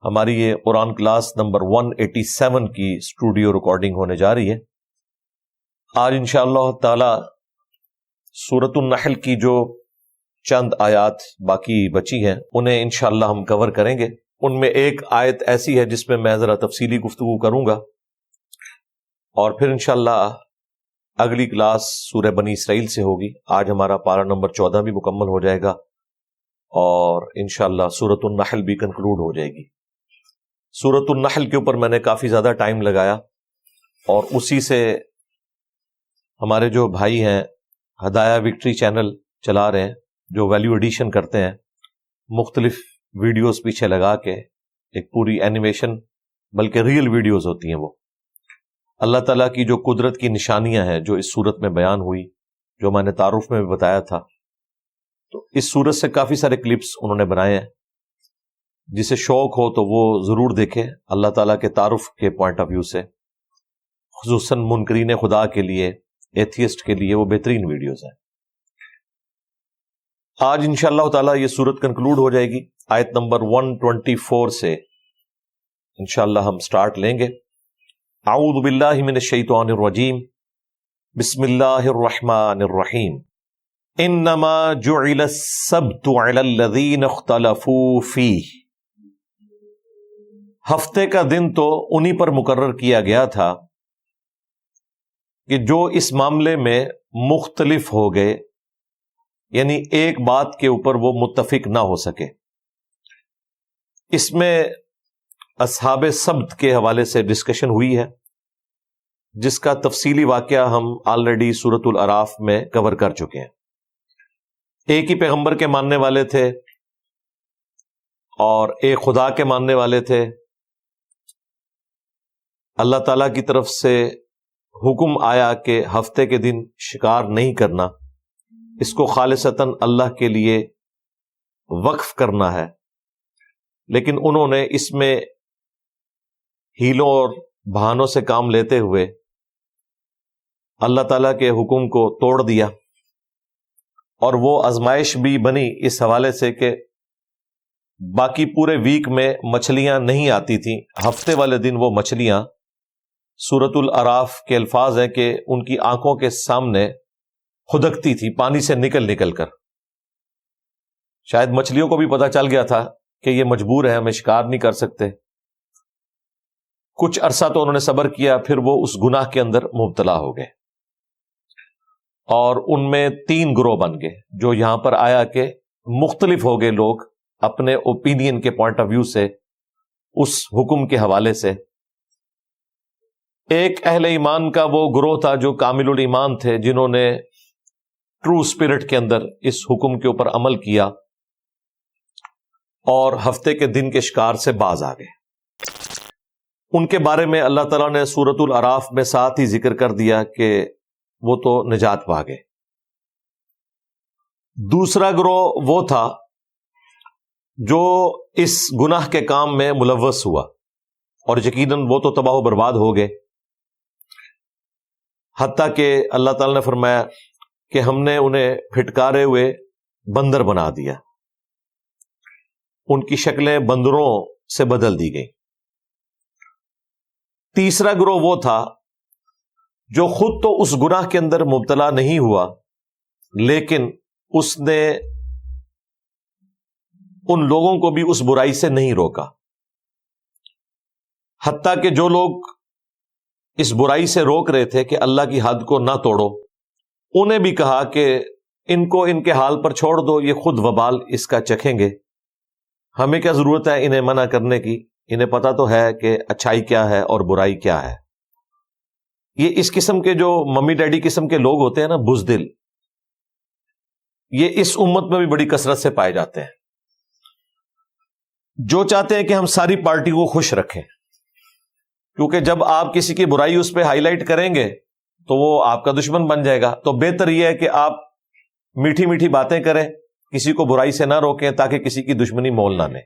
ہماری یہ قرآن class number 187 کی اسٹوڈیو ریکارڈنگ ہونے جا رہی ہے۔ آج انشاءاللہ تعالی سورۃ النحل کی جو چند آیات باقی بچی ہیں انہیں انشاءاللہ ہم کور کریں گے۔ ان میں ایک آیت ایسی ہے جس میں ذرا تفصیلی گفتگو کروں گا، اور پھر انشاءاللہ اگلی کلاس سورہ بنی اسرائیل سے ہوگی۔ آج ہمارا پارہ نمبر 14 بھی مکمل ہو جائے گا، اور انشاءاللہ سورۃ النحل بھی کنکلوڈ ہو جائے گی۔ سورۃ النحل کے اوپر میں نے کافی زیادہ ٹائم لگایا، اور اسی سے ہمارے جو بھائی ہیں ہدایہ وکٹری چینل چلا رہے ہیں، جو ویلیو ایڈیشن کرتے ہیں، مختلف ویڈیوز پیچھے لگا کے ایک پوری اینیمیشن، بلکہ ریئل ویڈیوز ہوتی ہیں وہ، اللہ تعالیٰ کی جو قدرت کی نشانیاں ہیں جو اس صورت میں بیان ہوئی، جو میں نے تعارف میں بھی بتایا تھا، تو اس صورت سے کافی سارے کلپس انہوں نے بنائے ہیں۔ جسے شوق ہو تو وہ ضرور دیکھے، اللہ تعالیٰ کے تعارف کے پوائنٹ آف ویو سے، خصوصاً منکرین خدا کے لیے، ایتھیسٹ کے لیے وہ بہترین ویڈیوز ہیں۔ آج انشاءاللہ تعالیٰ یہ صورت کنکلوڈ ہو جائے گی۔ آیت نمبر 124 سے انشاءاللہ ہم سٹارٹ لیں گے۔ اعوذ باللہ من الشیطان الرجیم، بسم اللہ الرحمن الرحیم۔ انما جعل السبت علی الذین اختلفوا فیہ، ہفتے کا دن تو انہی پر مقرر کیا گیا تھا کہ جو اس معاملے میں مختلف ہو گئے، یعنی ایک بات کے اوپر وہ متفق نہ ہو سکے۔ اس میں اصحاب سبت کے حوالے سے ڈسکشن ہوئی ہے، جس کا تفصیلی واقعہ ہم آلریڈی سورۃ الاعراف میں کور کر چکے ہیں۔ ایک ہی پیغمبر کے ماننے والے تھے، اور ایک خدا کے ماننے والے تھے۔ اللہ تعالیٰ کی طرف سے حکم آیا کہ ہفتے کے دن شکار نہیں کرنا، اس کو خالصتاً اللہ کے لیے وقف کرنا ہے، لیکن انہوں نے اس میں ہیلوں اور بہانوں سے کام لیتے ہوئے اللہ تعالیٰ کے حکم کو توڑ دیا، اور وہ آزمائش بھی بنی اس حوالے سے کہ باقی پورے ویک میں مچھلیاں نہیں آتی تھیں، ہفتے والے دن وہ مچھلیاں، سورۃ الاعراف کے الفاظ ہیں کہ ان کی آنکھوں کے سامنے خدکتی تھی پانی سے نکل کر۔ شاید مچھلیوں کو بھی پتہ چل گیا تھا کہ یہ مجبور ہے، ہمیں شکار نہیں کر سکتے۔ کچھ عرصہ تو انہوں نے صبر کیا، پھر وہ اس گناہ کے اندر مبتلا ہو گئے، اور ان میں 3 گروہ بن گئے، جو یہاں پر آیا کہ مختلف ہو گئے لوگ اپنے اوپینین کے پوائنٹ آف ویو سے، اس حکم کے حوالے سے۔ ایک اہل ایمان کا وہ گروہ تھا جو کامل الایمان تھے، جنہوں نے ٹرو اسپرٹ کے اندر اس حکم کے اوپر عمل کیا، اور ہفتے کے دن کے شکار سے باز آ گئے۔ ان کے بارے میں اللہ تعالیٰ نے سورۃ الاعراف میں ساتھ ہی ذکر کر دیا کہ وہ تو نجات پا گئے۔ دوسرا گروہ وہ تھا جو اس گناہ کے کام میں ملوث ہوا، اور یقیناً وہ تو تباہ و برباد ہو گئے، حتیٰ کہ اللہ تعالیٰ نے فرمایا کہ ہم نے انہیں پھٹکارے ہوئے بندر بنا دیا، ان کی شکلیں بندروں سے بدل دی گئیں۔ تیسرا گروہ وہ تھا جو خود تو اس گناہ کے اندر مبتلا نہیں ہوا، لیکن اس نے ان لوگوں کو بھی اس برائی سے نہیں روکا، حتیٰ کہ جو لوگ اس برائی سے روک رہے تھے کہ اللہ کی حد کو نہ توڑو، انہیں بھی کہا کہ ان کو ان کے حال پر چھوڑ دو، یہ خود وبال اس کا چکھیں گے، ہمیں کیا ضرورت ہے انہیں منع کرنے کی، انہیں پتہ تو ہے کہ اچھائی کیا ہے اور برائی کیا ہے۔ یہ اس قسم کے جو ممی ڈیڈی قسم کے لوگ ہوتے ہیں نا، بزدل، یہ اس امت میں بھی بڑی کثرت سے پائے جاتے ہیں، جو چاہتے ہیں کہ ہم ساری پارٹی کو خوش رکھیں، کیونکہ جب آپ کسی کی برائی اس پہ ہائی لائٹ کریں گے تو وہ آپ کا دشمن بن جائے گا۔ تو بہتر یہ ہے کہ آپ میٹھی میٹھی باتیں کریں، کسی کو برائی سے نہ روکیں، تاکہ کسی کی دشمنی مول نہ لیں۔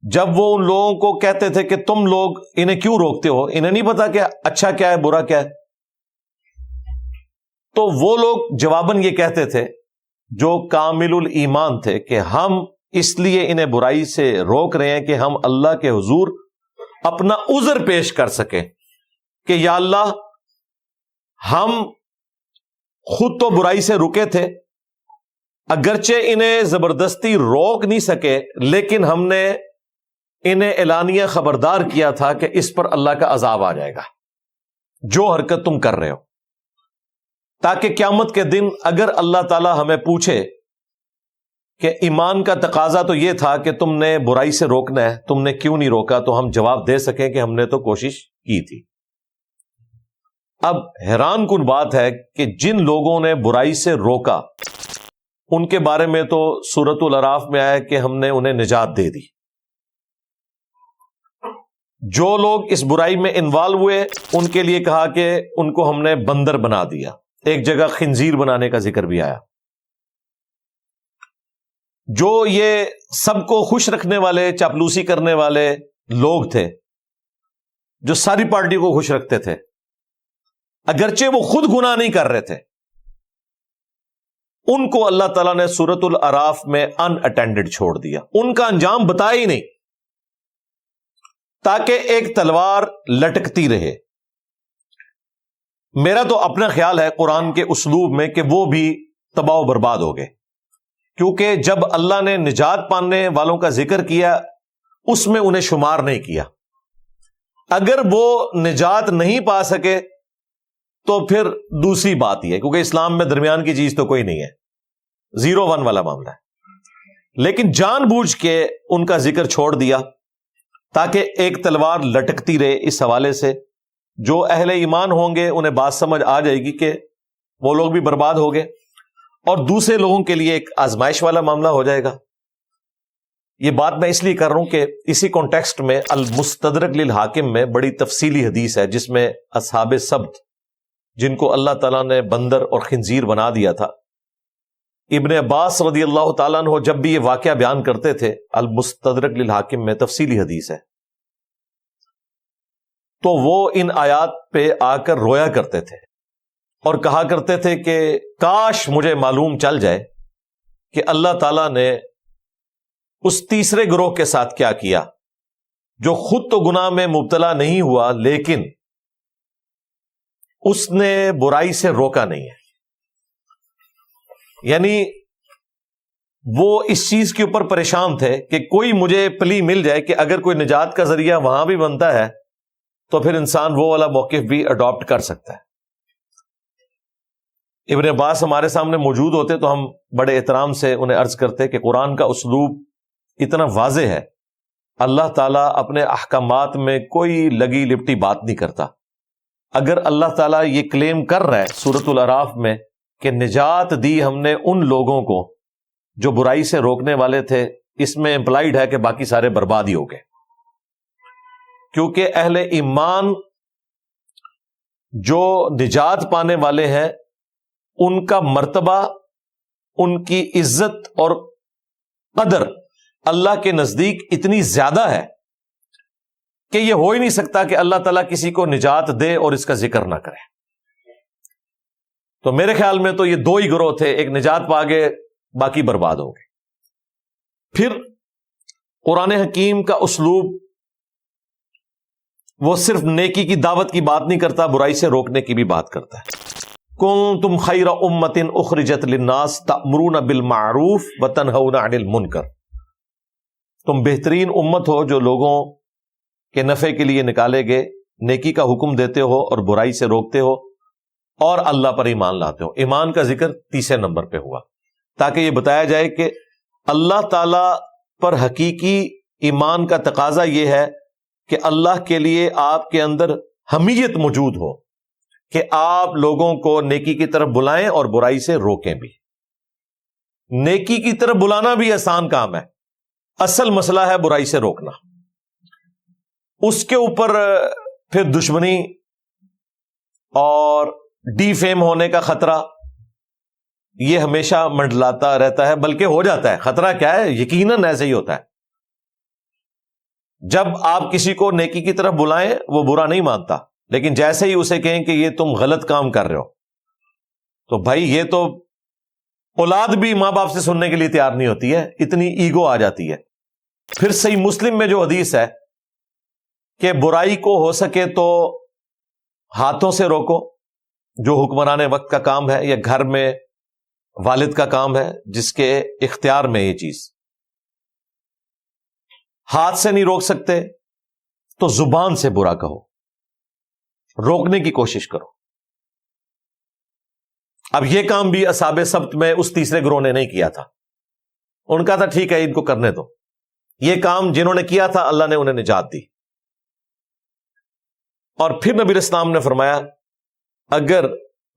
جب وہ ان لوگوں کو کہتے تھے کہ تم لوگ انہیں کیوں روکتے ہو، انہیں نہیں پتا کہ اچھا کیا ہے برا کیا ہے، تو وہ لوگ جواباً یہ کہتے تھے جو کامل الایمان تھے کہ ہم اس لیے انہیں برائی سے روک رہے ہیں کہ ہم اللہ کے حضور اپنا عذر پیش کر سکیں کہ یا اللہ ہم خود تو برائی سے رکے تھے، اگرچہ انہیں زبردستی روک نہیں سکے، لیکن ہم نے انہیں اعلانیہ خبردار کیا تھا کہ اس پر اللہ کا عذاب آ جائے گا جو حرکت تم کر رہے ہو، تاکہ قیامت کے دن اگر اللہ تعالی ہمیں پوچھے کہ ایمان کا تقاضا تو یہ تھا کہ تم نے برائی سے روکنا ہے، تم نے کیوں نہیں روکا، تو ہم جواب دے سکیں کہ ہم نے تو کوشش کی تھی۔ اب حیران کن بات ہے کہ جن لوگوں نے برائی سے روکا ان کے بارے میں تو سورۃ الاعراف میں آیا کہ ہم نے انہیں نجات دے دی۔ جو لوگ اس برائی میں انوالو ہوئے ان کے لیے کہا کہ ان کو ہم نے بندر بنا دیا، ایک جگہ خنزیر بنانے کا ذکر بھی آیا۔ جو یہ سب کو خوش رکھنے والے، چاپلوسی کرنے والے لوگ تھے، جو ساری پارٹی کو خوش رکھتے تھے، اگرچہ وہ خود گناہ نہیں کر رہے تھے، ان کو اللہ تعالیٰ نے سورۃ الاعراف میں ان اٹینڈڈ چھوڑ دیا، ان کا انجام بتایا ہی نہیں، تاکہ ایک تلوار لٹکتی رہے۔ میرا تو اپنا خیال ہے قرآن کے اسلوب میں کہ وہ بھی تباہ و برباد ہو گئے، کیونکہ جب اللہ نے نجات پانے والوں کا ذکر کیا اس میں انہیں شمار نہیں کیا۔ اگر وہ نجات نہیں پا سکے تو پھر دوسری بات ہی ہے، کیونکہ اسلام میں درمیان کی چیز تو کوئی نہیں ہے، 0-1 والا معاملہ ہے، لیکن جان بوجھ کے ان کا ذکر چھوڑ دیا تاکہ ایک تلوار لٹکتی رہے۔ اس حوالے سے جو اہل ایمان ہوں گے انہیں بات سمجھ آ جائے گی کہ وہ لوگ بھی برباد ہو گئے، اور دوسرے لوگوں کے لیے ایک آزمائش والا معاملہ ہو جائے گا۔ یہ بات میں اس لیے کر رہا ہوں کہ اسی کانٹیکسٹ میں المستدرک للحاکم میں بڑی تفصیلی حدیث ہے جس میں اصحاب سبت، جن کو اللہ تعالیٰ نے بندر اور خنزیر بنا دیا تھا، ابن عباس رضی اللہ تعالیٰ عنہ جب بھی یہ واقعہ بیان کرتے تھے، المستدرک للحاکم میں تفصیلی حدیث ہے، تو وہ ان آیات پہ آ کر رویا کرتے تھے اور کہا کرتے تھے کہ کاش مجھے معلوم چل جائے کہ اللہ تعالیٰ نے اس تیسرے گروہ کے ساتھ کیا کیا جو خود تو گناہ میں مبتلا نہیں ہوا لیکن اس نے برائی سے روکا نہیں ہے۔ یعنی وہ اس چیز کے اوپر پریشان تھے کہ کوئی مجھے پلی مل جائے کہ اگر کوئی نجات کا ذریعہ وہاں بھی بنتا ہے تو پھر انسان وہ والا موقف بھی اڈاپٹ کر سکتا ہے۔ ابن عباس ہمارے سامنے موجود ہوتے تو ہم بڑے احترام سے انہیں عرض کرتے کہ قرآن کا اسلوب اتنا واضح ہے، اللہ تعالیٰ اپنے احکامات میں کوئی لگی لپٹی بات نہیں کرتا۔ اگر اللہ تعالیٰ یہ کلیم کر رہا ہے سورۃ الاعراف میں کہ نجات دی ہم نے ان لوگوں کو جو برائی سے روکنے والے تھے، اس میں امپلائیڈ ہے کہ باقی سارے برباد ہی ہو گئے، کیونکہ اہل ایمان جو نجات پانے والے ہیں ان کا مرتبہ، ان کی عزت اور قدر اللہ کے نزدیک اتنی زیادہ ہے کہ یہ ہو ہی نہیں سکتا کہ اللہ تعالیٰ کسی کو نجات دے اور اس کا ذکر نہ کرے۔ تو میرے خیال میں تو یہ دو ہی گروہ تھے، ایک نجات پا گئے، باقی برباد ہو گئے۔ پھر قرآن حکیم کا اسلوب وہ صرف نیکی کی دعوت کی بات نہیں کرتا، برائی سے روکنے کی بھی بات کرتا ہے۔ کنتم خیر امۃ اخرجت للناس تأمرون بالمعروف وتنہون عن المنکر، تم بہترین امت ہو جو لوگوں کے نفع کے لیے نکالے گئے، نیکی کا حکم دیتے ہو اور برائی سے روکتے ہو، اور اللہ پر ایمان لاتے ہو۔ ایمان کا ذکر تیسرے نمبر پہ ہوا تاکہ یہ بتایا جائے کہ اللہ تعالی پر حقیقی ایمان کا تقاضا یہ ہے کہ اللہ کے لیے آپ کے اندر حمیت موجود ہو کہ آپ لوگوں کو نیکی کی طرف بلائیں اور برائی سے روکیں بھی۔ نیکی کی طرف بلانا بھی آسان کام ہے، اصل مسئلہ ہے برائی سے روکنا۔ اس کے اوپر پھر دشمنی اور ڈی فیم ہونے کا خطرہ یہ ہمیشہ منڈلاتا رہتا ہے، بلکہ ہو جاتا ہے۔ خطرہ کیا ہے؟ یقیناً ایسے ہی ہوتا ہے۔ جب آپ کسی کو نیکی کی طرف بلائیں وہ برا نہیں مانتا، لیکن جیسے ہی اسے کہیں کہ یہ تم غلط کام کر رہے ہو تو بھائی یہ تو اولاد بھی ماں باپ سے سننے کے لیے تیار نہیں ہوتی ہے، اتنی ایگو آ جاتی ہے۔ پھر صحیح مسلم میں جو حدیث ہے کہ برائی کو ہو سکے تو ہاتھوں سے روکو، جو حکمران وقت کا کام ہے یا گھر میں والد کا کام ہے جس کے اختیار میں یہ چیز، ہاتھ سے نہیں روک سکتے تو زبان سے برا کہو، روکنے کی کوشش کرو۔ اب یہ کام بھی اصحاب سبت میں اس تیسرے گروہ نے نہیں کیا تھا، ان کا تھا ٹھیک ہے ان کو کرنے دو، یہ کام جنہوں نے کیا تھا اللہ نے انہیں نجات دی۔ اور پھر نبی الاسلام نے فرمایا اگر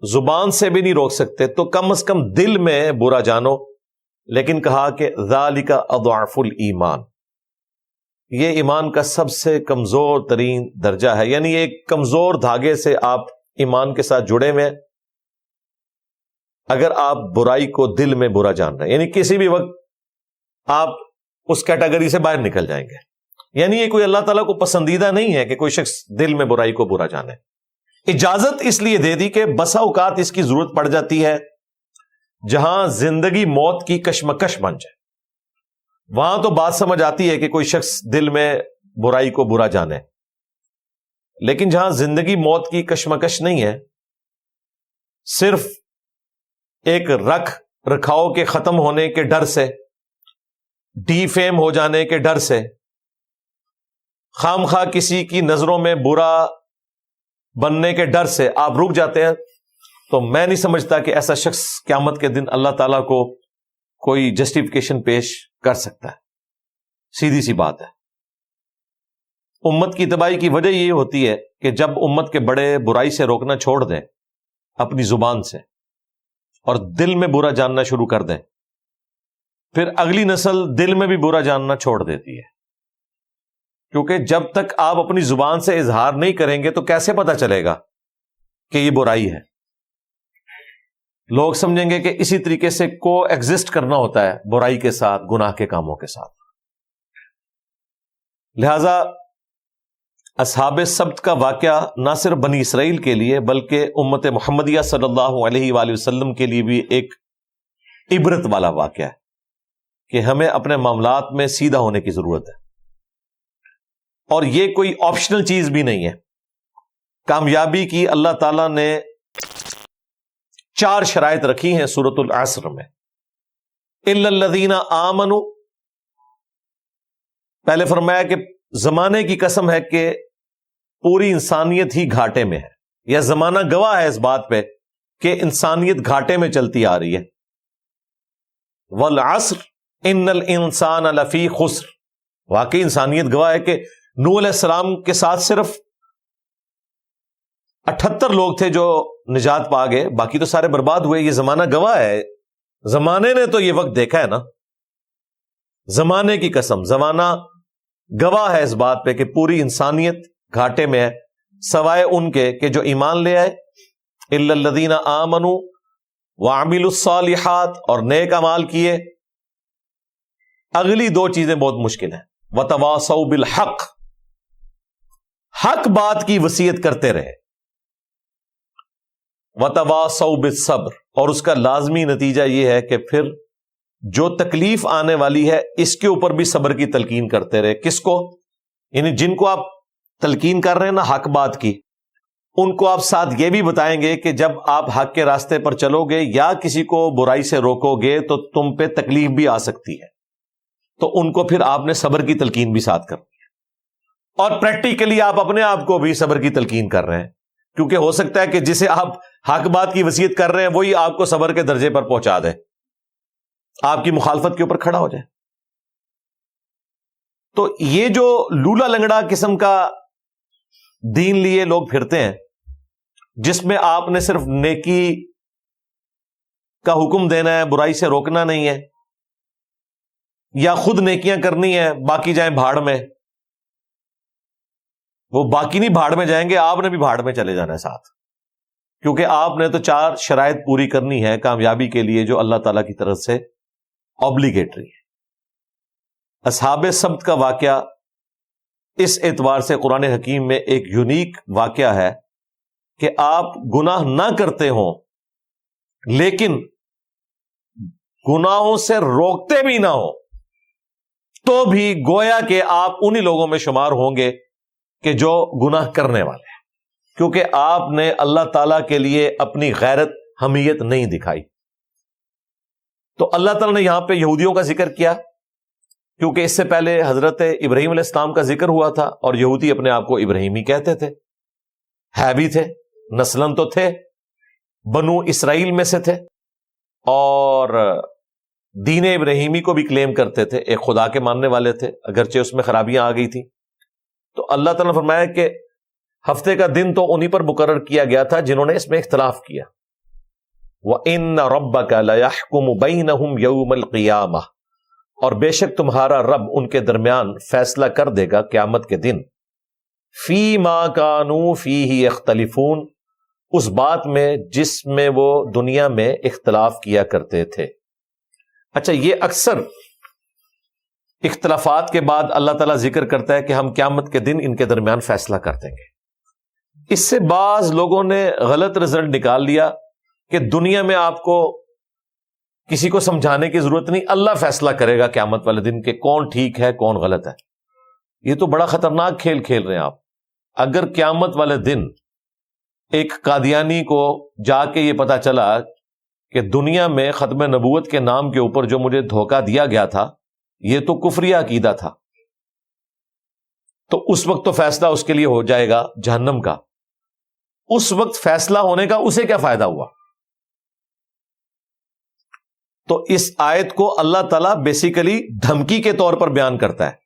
زبان سے بھی نہیں روک سکتے تو کم از کم دل میں برا جانو، لیکن کہا کہ ذالک اضعف الایمان، یہ ایمان کا سب سے کمزور ترین درجہ ہے، یعنی ایک کمزور دھاگے سے آپ ایمان کے ساتھ جڑے ہوئے ہیں اگر آپ برائی کو دل میں برا جان رہے ہیں، یعنی کسی بھی وقت آپ اس کیٹیگری سے باہر نکل جائیں گے۔ یعنی یہ کوئی اللہ تعالیٰ کو پسندیدہ نہیں ہے کہ کوئی شخص دل میں برائی کو برا جانے۔ اجازت اس لیے دے دی کہ بسا اوقات اس کی ضرورت پڑ جاتی ہے جہاں زندگی موت کی کشمکش بن جائے، وہاں تو بات سمجھ آتی ہے کہ کوئی شخص دل میں برائی کو برا جانے، لیکن جہاں زندگی موت کی کشمکش نہیں ہے، صرف ایک رکھ رکھاؤ کے ختم ہونے کے ڈر سے، ڈی فیم ہو جانے کے ڈر سے، خام خواہ کسی کی نظروں میں برا بننے کے ڈر سے آپ رک جاتے ہیں، تو میں نہیں سمجھتا کہ ایسا شخص قیامت کے دن اللہ تعالیٰ کو کوئی جسٹیفیکیشن پیش کر سکتا ہے۔ سیدھی سی بات ہے، امت کی تباہی کی وجہ یہ ہوتی ہے کہ جب امت کے بڑے برائی سے روکنا چھوڑ دیں اپنی زبان سے اور دل میں برا جاننا شروع کر دیں، پھر اگلی نسل دل میں بھی برا جاننا چھوڑ دیتی ہے، کیونکہ جب تک آپ اپنی زبان سے اظہار نہیں کریں گے تو کیسے پتا چلے گا کہ یہ برائی ہے؟ لوگ سمجھیں گے کہ اسی طریقے سے کو ایگزسٹ کرنا ہوتا ہے برائی کے ساتھ، گناہ کے کاموں کے ساتھ۔ لہذا اصحاب سبت کا واقعہ نہ صرف بنی اسرائیل کے لیے بلکہ امت محمدیہ صلی اللہ علیہ وآلہ وسلم کے لیے بھی ایک عبرت والا واقعہ ہے کہ ہمیں اپنے معاملات میں سیدھا ہونے کی ضرورت ہے، اور یہ کوئی آپشنل چیز بھی نہیں ہے۔ کامیابی کی اللہ تعالیٰ نے 4 شرائط رکھی ہیں سورۃ العصر میں۔ الا الذین آمنوا، پہلے فرمایا کہ زمانے کی قسم ہے کہ پوری انسانیت ہی گھاٹے میں ہے، یا زمانہ گواہ ہے اس بات پہ کہ انسانیت گھاٹے میں چلتی آ رہی ہے۔ والعصر ان الانسان لفی خسر، واقعی انسانیت گواہ ہے کہ نوح علیہ السلام کے ساتھ صرف 78 لوگ تھے جو نجات پا گئے، باقی تو سارے برباد ہوئے۔ یہ زمانہ گواہ ہے، زمانے نے تو یہ وقت دیکھا ہے نا، زمانے کی قسم زمانہ گواہ ہے اس بات پہ کہ پوری انسانیت گھاٹے میں ہے، سوائے ان کے کہ جو ایمان لے آئے، الا الذین آمنوا وعملوا الصالحات، اور نیک اعمال کیے۔ اگلی 2 چیزیں بہت مشکل ہیں، وتواصوا بالحق، حق بات کی وصیت کرتے رہے، وتواصوا بالصبر، اور اس کا لازمی نتیجہ یہ ہے کہ پھر جو تکلیف آنے والی ہے اس کے اوپر بھی صبر کی تلقین کرتے رہے۔ کس کو؟ یعنی جن کو آپ تلقین کر رہے ہیں نا حق بات کی، ان کو آپ ساتھ یہ بھی بتائیں گے کہ جب آپ حق کے راستے پر چلو گے یا کسی کو برائی سے روکو گے تو تم پہ تکلیف بھی آ سکتی ہے، تو ان کو پھر آپ نے صبر کی تلقین بھی ساتھ کرنی ہے۔ اور پریکٹیکلی آپ اپنے آپ کو بھی صبر کی تلقین کر رہے ہیں، کیونکہ ہو سکتا ہے کہ جسے آپ حق بات کی وصیت کر رہے ہیں وہی آپ کو صبر کے درجے پر پہنچا دے، آپ کی مخالفت کے اوپر کھڑا ہو جائے۔ تو یہ جو لولا لنگڑا قسم کا دین لیے لوگ پھرتے ہیں، جس میں آپ نے صرف نیکی کا حکم دینا ہے، برائی سے روکنا نہیں ہے، یا خود نیکیاں کرنی ہے باقی جائیں بھاڑ میں، وہ باقی نہیں بھاڑ میں جائیں گے، آپ نے بھی بھاڑ میں چلے جانا ہے ساتھ، کیونکہ آپ نے تو 4 شرائط پوری کرنی ہے کامیابی کے لیے جو اللہ تعالیٰ کی طرف سے اوبلیگیٹری ہے۔ اصحاب سبت کا واقعہ اس اعتبار سے قرآن حکیم میں ایک یونیک واقعہ ہے کہ آپ گناہ نہ کرتے ہوں لیکن گناہوں سے روکتے بھی نہ ہو تو بھی گویا کہ آپ انہی لوگوں میں شمار ہوں گے کہ جو گناہ کرنے والے ہیں، کیونکہ آپ نے اللہ تعالیٰ کے لیے اپنی غیرت حمیت نہیں دکھائی۔ تو اللہ تعالیٰ نے یہاں پہ یہودیوں کا ذکر کیا کیونکہ اس سے پہلے حضرت ابراہیم علیہ السلام کا ذکر ہوا تھا، اور یہودی اپنے آپ کو ابراہیمی کہتے تھے، ہے بھی تھے، نسلاً تو تھے، بنو اسرائیل میں سے تھے، اور دین ابراہیمی کو بھی کلیم کرتے تھے، ایک خدا کے ماننے والے تھے، اگرچہ اس میں خرابیاں آ گئی تھیں۔ تو اللہ تعالیٰ نے فرمایا کہ ہفتے کا دن تو انہی پر مقرر کیا گیا تھا جنہوں نے اس میں اختلاف کیا۔ وَإِنَّ رَبَّكَ لَيَحْكُمُ بَيْنَهُمْ يَوْمَ الْقِيَامَةِ، اور بے شک تمہارا رب ان کے درمیان فیصلہ کر دے گا قیامت کے دن، فِي مَا كَانُوا فِيهِ يَخْتَلِفُونَ، اس بات میں جس میں وہ دنیا میں اختلاف کیا کرتے تھے۔ اچھا، یہ اکثر اختلافات کے بعد اللہ تعالیٰ ذکر کرتا ہے کہ ہم قیامت کے دن ان کے درمیان فیصلہ کر دیں گے۔ اس سے بعض لوگوں نے غلط رزلٹ نکال لیا کہ دنیا میں آپ کو کسی کو سمجھانے کی ضرورت نہیں، اللہ فیصلہ کرے گا قیامت والے دن کہ کون ٹھیک ہے کون غلط ہے۔ یہ تو بڑا خطرناک کھیل کھیل رہے ہیں آپ۔ اگر قیامت والے دن ایک قادیانی کو جا کے یہ پتا چلا کہ دنیا میں ختم نبوت کے نام کے اوپر جو مجھے دھوکہ دیا گیا تھا یہ تو کفری عقیدہ تھا، تو اس وقت تو فیصلہ اس کے لیے ہو جائے گا جہنم کا۔ اس وقت فیصلہ ہونے کا اسے کیا فائدہ ہوا؟ تو اس آیت کو اللہ تعالیٰ بیسیکلی دھمکی کے طور پر بیان کرتا ہے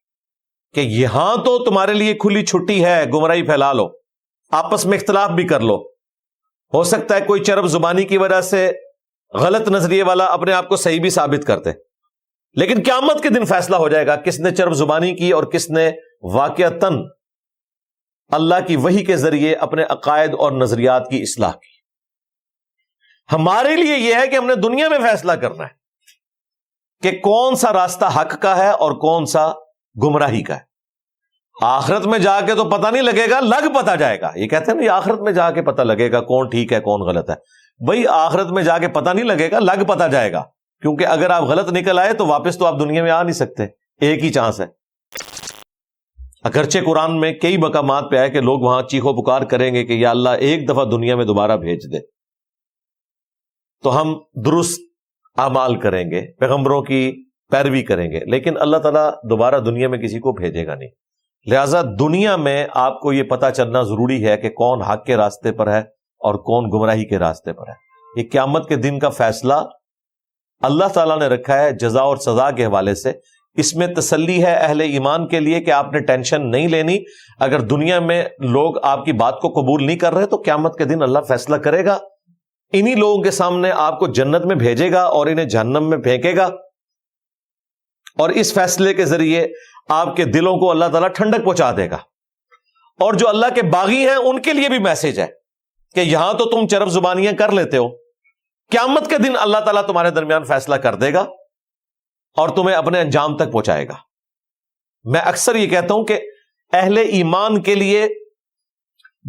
کہ یہاں تو تمہارے لیے کھلی چھٹی ہے، گمراہی پھیلا لو، آپس میں اختلاف بھی کر لو، ہو سکتا ہے کوئی چرب زبانی کی وجہ سے غلط نظریے والا اپنے آپ کو صحیح بھی ثابت کرتے، لیکن قیامت کے دن فیصلہ ہو جائے گا کس نے چرب زبانی کی اور کس نے واقعتاً اللہ کی وحی کے ذریعے اپنے عقائد اور نظریات کی اصلاح کی۔ ہمارے لیے یہ ہے کہ ہم نے دنیا میں فیصلہ کرنا ہے کہ کون سا راستہ حق کا ہے اور کون سا گمراہی کا ہے۔ آخرت میں جا کے تو پتہ نہیں لگے گا، لگ پتہ جائے گا۔ یہ کہتے ہیں نا آخرت میں جا کے پتہ لگے گا کون ٹھیک ہے کون غلط ہے۔ بھئی آخرت میں جا کے پتہ نہیں لگے گا، لگ پتہ جائے گا، کیونکہ اگر آپ غلط نکل آئے تو واپس تو آپ دنیا میں آ نہیں سکتے، ایک ہی چانس ہے۔ اگرچہ قرآن میں کئی مقامات پہ آئے کہ لوگ وہاں چیخو پکار کریں گے کہ یا اللہ ایک دفعہ دنیا میں دوبارہ بھیج دے تو ہم درست اعمال کریں گے، پیغمبروں کی پیروی کریں گے، لیکن اللہ تعالیٰ دوبارہ دنیا میں کسی کو بھیجے گا نہیں۔ لہٰذا دنیا میں آپ کو یہ پتہ چلنا ضروری ہے کہ کون حق کے راستے پر ہے اور کون گمراہی کے راستے پر ہے۔ یہ قیامت کے دن کا فیصلہ اللہ تعالیٰ نے رکھا ہے جزا اور سزا کے حوالے سے۔ اس میں تسلی ہے اہل ایمان کے لیے کہ آپ نے ٹینشن نہیں لینی۔ اگر دنیا میں لوگ آپ کی بات کو قبول نہیں کر رہے تو قیامت کے دن اللہ فیصلہ کرے گا، انہی لوگوں کے سامنے آپ کو جنت میں بھیجے گا اور انہیں جہنم میں پھینکے گا، اور اس فیصلے کے ذریعے آپ کے دلوں کو اللہ تعالیٰ ٹھنڈک پہنچا دے گا۔ اور جو اللہ کے باغی ہیں ان کے لیے بھی میسج ہے کہ یہاں تو تم چرب زبانیاں کر لیتے ہو، قیامت کے دن اللہ تعالیٰ تمہارے درمیان فیصلہ کر دے گا اور تمہیں اپنے انجام تک پہنچائے گا۔ میں اکثر یہ کہتا ہوں کہ اہل ایمان کے لیے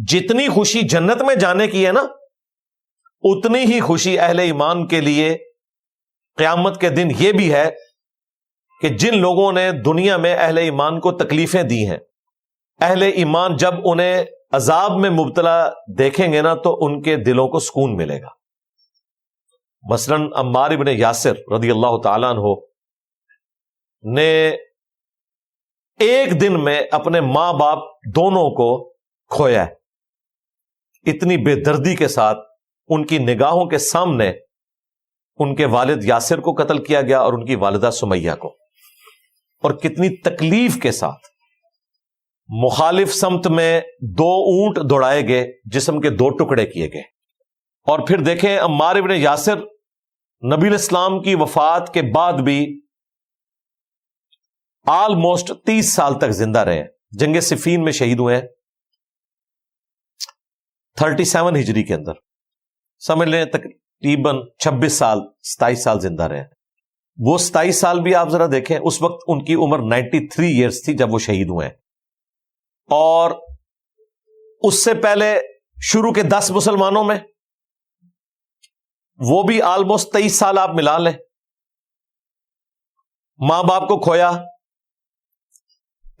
جتنی خوشی جنت میں جانے کی ہے نا، اتنی ہی خوشی اہل ایمان کے لیے قیامت کے دن یہ بھی ہے کہ جن لوگوں نے دنیا میں اہل ایمان کو تکلیفیں دی ہیں، اہل ایمان جب انہیں عذاب میں مبتلا دیکھیں گے نا تو ان کے دلوں کو سکون ملے گا۔ مثلا عمار ابن یاسر رضی اللہ تعالیٰ عنہ نے ایک دن میں اپنے ماں باپ دونوں کو کھویا ہے، اتنی بے دردی کے ساتھ ان کی نگاہوں کے سامنے ان کے والد یاسر کو قتل کیا گیا اور ان کی والدہ سمیہ کو، اور کتنی تکلیف کے ساتھ مخالف سمت میں 2 اونٹ دوڑائے گئے، جسم کے 2 ٹکڑے کیے گئے۔ اور پھر دیکھیں عمار ابن یاسر نبی الاسلام کی وفات کے بعد بھی آلموسٹ 30 سال تک زندہ رہے، جنگ صفین میں شہید ہوئے ہیں 37 ہجری کے اندر، سمجھ لیں تقریباً 26 سال 27 سال زندہ رہے۔ وہ 27 سال بھی آپ ذرا دیکھیں، اس وقت ان کی عمر 93 ایئرز تھی جب وہ شہید ہوئے، اور اس سے پہلے شروع کے 10 مسلمانوں میں وہ بھی آلموسٹ 23 سال آپ ملا لیں، ماں باپ کو کھویا،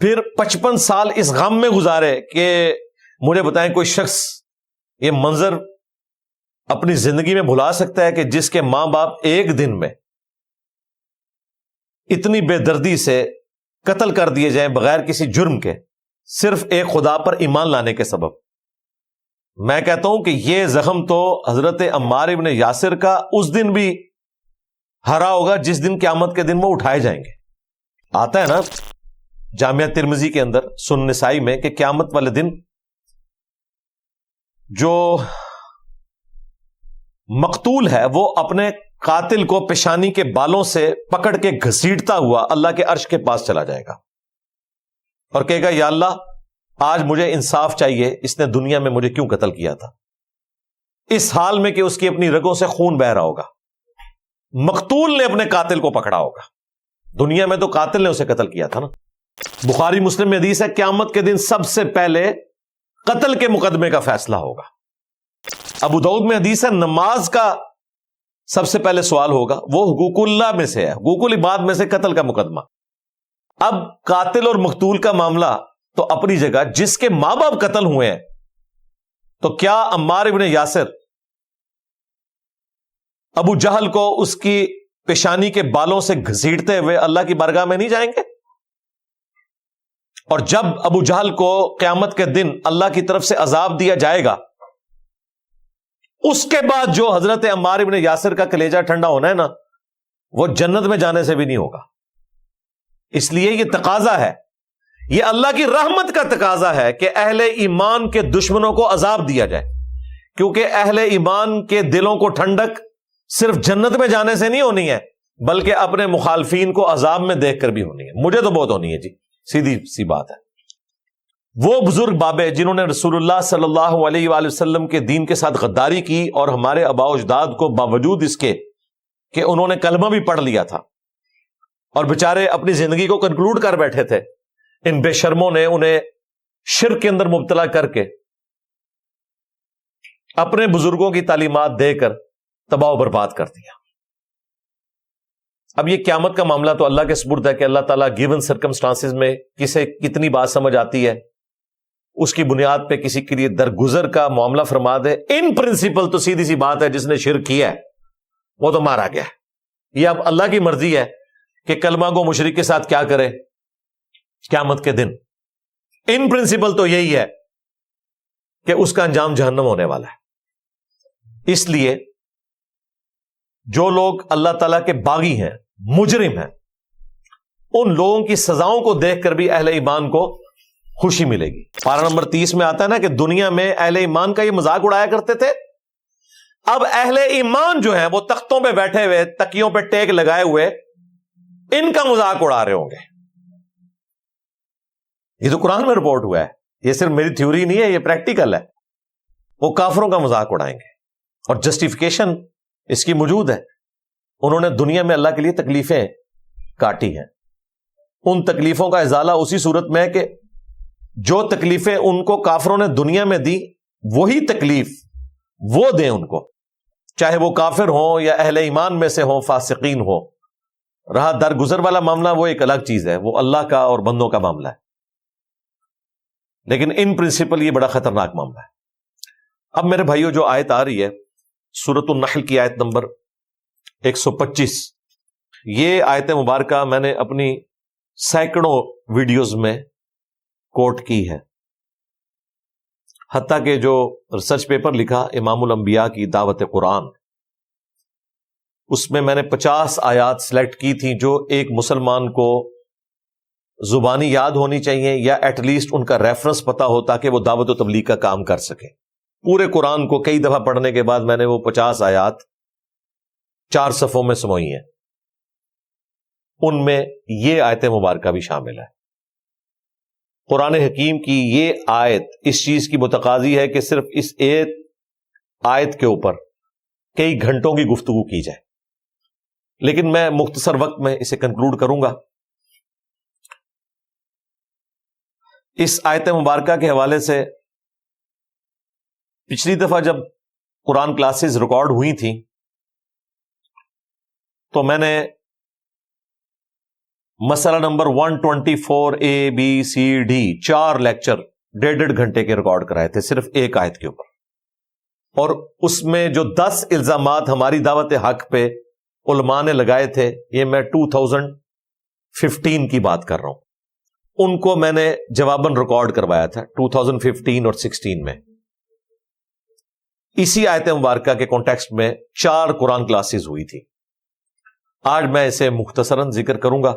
پھر 55 سال اس غم میں گزارے کہ مجھے بتائیں کوئی شخص یہ منظر اپنی زندگی میں بھلا سکتا ہے کہ جس کے ماں باپ ایک دن میں اتنی بے دردی سے قتل کر دیے جائیں بغیر کسی جرم کے، صرف ایک خدا پر ایمان لانے کے سبب؟ میں کہتا ہوں کہ یہ زخم تو حضرت عمار ابن یاسر کا اس دن بھی ہرا ہوگا جس دن قیامت کے دن وہ اٹھائے جائیں گے۔ آتا ہے نا جامعہ ترمذی کے اندر سنن نسائی میں کہ قیامت والے دن جو مقتول ہے وہ اپنے قاتل کو پیشانی کے بالوں سے پکڑ کے گھسیٹتا ہوا اللہ کے عرش کے پاس چلا جائے گا اور کہے گا یا اللہ آج مجھے انصاف چاہیے، اس نے دنیا میں مجھے کیوں قتل کیا تھا؟ اس حال میں کہ اس کی اپنی رگوں سے خون بہہ رہا ہوگا، مقتول نے اپنے قاتل کو پکڑا ہوگا، دنیا میں تو قاتل نے اسے قتل کیا تھا نا۔ بخاری مسلم میں حدیث ہے قیامت کے دن سب سے پہلے قتل کے مقدمے کا فیصلہ ہوگا۔ ابو داؤد میں حدیث ہے نماز کا سب سے پہلے سوال ہوگا، وہ حقوق اللہ میں سے ہے، حقوق العباد میں سے قتل کا مقدمہ۔ اب قاتل اور مقتول کا معاملہ تو اپنی جگہ، جس کے ماں باپ قتل ہوئے ہیں، تو کیا عمار ابن یاسر ابو جہل کو اس کی پیشانی کے بالوں سے گھسیٹتے ہوئے اللہ کی بارگاہ میں نہیں جائیں گے؟ اور جب ابو جہل کو قیامت کے دن اللہ کی طرف سے عذاب دیا جائے گا، اس کے بعد جو حضرت عمار ابن یاسر کا کلیجہ ٹھنڈا ہونا ہے نا، وہ جنت میں جانے سے بھی نہیں ہوگا۔ اس لیے یہ تقاضا ہے، یہ اللہ کی رحمت کا تقاضا ہے کہ اہل ایمان کے دشمنوں کو عذاب دیا جائے، کیونکہ اہل ایمان کے دلوں کو ٹھنڈک صرف جنت میں جانے سے نہیں ہونی ہے، بلکہ اپنے مخالفین کو عذاب میں دیکھ کر بھی ہونی ہے۔ مجھے تو بہت ہونی ہے جی، سیدھی سی بات ہے۔ وہ بزرگ بابے جنہوں نے رسول اللہ صلی اللہ علیہ وآلہ وسلم کے دین کے ساتھ غداری کی، اور ہمارے آباء و اجداد کو باوجود اس کے کہ انہوں نے کلمہ بھی پڑھ لیا تھا اور بیچارے اپنی زندگی کو کنکلوڈ کر بیٹھے تھے، ان بے شرموں نے انہیں شرک کے اندر مبتلا کر کے اپنے بزرگوں کی تعلیمات دے کر تباہ و برباد کر دیا۔ اب یہ قیامت کا معاملہ تو اللہ کے سپرد ہے کہ اللہ تعالیٰ گیون سرکمسٹانسز میں کسے کتنی بات سمجھ آتی ہے، اس کی بنیاد پہ کسی کے لیے درگزر کا معاملہ فرما دے۔ ان پرنسپل تو سیدھی سی بات ہے، جس نے شرک کیا ہے وہ تو مارا گیا ہے۔ یہ اب اللہ کی مرضی ہے کہ کلمہ کو مشرک کے ساتھ کیا کرے قیامت کے دن۔ ان پرنسپل تو یہی ہے کہ اس کا انجام جہنم ہونے والا ہے۔ اس لیے جو لوگ اللہ تعالیٰ کے باغی ہیں، مجرم ہیں، ان لوگوں کی سزاؤں کو دیکھ کر بھی اہل ایمان کو خوشی ملے گی۔ پارہ نمبر 30 میں آتا ہے نا کہ دنیا میں اہل ایمان کا یہ مذاق اڑایا کرتے تھے، اب اہل ایمان جو ہیں وہ تختوں پہ بیٹھے ہوئے، تکیوں پہ ٹیک لگائے ہوئے ان کا مذاق اڑا رہے ہوں گے۔ یہ تو قرآن میں رپورٹ ہوا ہے، یہ صرف میری تھیوری نہیں ہے، یہ پریکٹیکل ہے۔ وہ کافروں کا مذاق اڑائیں گے، اور جسٹیفیکیشن اس کی موجود ہے۔ انہوں نے دنیا میں اللہ کے لیے تکلیفیں کاٹی ہیں، ان تکلیفوں کا ازالہ اسی صورت میں ہے کہ جو تکلیفیں ان کو کافروں نے دنیا میں دی، وہی تکلیف وہ دیں ان کو، چاہے وہ کافر ہوں یا اہل ایمان میں سے ہوں، فاسقین ہوں۔ رہا درگزر والا معاملہ، وہ ایک الگ چیز ہے، وہ اللہ کا اور بندوں کا معاملہ ہے، لیکن ان پرنسپل یہ بڑا خطرناک معاملہ ہے۔ اب میرے بھائیوں، جو آیت آ رہی ہے سورۃ النحل کی آیت نمبر 125، یہ آیت مبارکہ میں نے اپنی سینکڑوں ویڈیوز میں کوٹ کی ہے، حتیٰ کہ جو ریسرچ پیپر لکھا امام الانبیاء کی دعوت قرآن، اس میں میں نے 50 آیات سلیکٹ کی تھی جو ایک مسلمان کو زبانی یاد ہونی چاہیے، یا ایٹ لیسٹ ان کا ریفرنس پتا ہو تاکہ وہ دعوت و تبلیغ کا کام کر سکے۔ پورے قرآن کو کئی دفعہ پڑھنے کے بعد میں نے وہ 50 آیات 4 صفوں میں سموئی ہیں، ان میں یہ آیت مبارکہ بھی شامل ہے۔ قرآن حکیم کی یہ آیت اس چیز کی متقاضی ہے کہ صرف اس ایک آیت کے اوپر کئی گھنٹوں کی گفتگو کی جائے، لیکن میں مختصر وقت میں اسے کنکلوڈ کروں گا۔ اس آیت مبارکہ کے حوالے سے پچھلی دفعہ جب قرآن کلاسز ریکارڈ ہوئی تھیں تو میں نے مسئلہ نمبر 124 ABCD 4 لیکچر 1.5 گھنٹے کے ریکارڈ کرائے تھے صرف ایک آیت کے اوپر، اور اس میں جو 10 الزامات ہماری دعوت حق پہ علماء نے لگائے تھے، یہ میں 2015 کی بات کر رہا ہوں، ان کو میں نے جواباً ریکارڈ کروایا تھا 2015 اور 16 میں، اسی آیت مبارکہ کے کانٹیکسٹ میں 4 قرآن کلاسز ہوئی تھی۔ آج میں اسے مختصراً ذکر کروں گا۔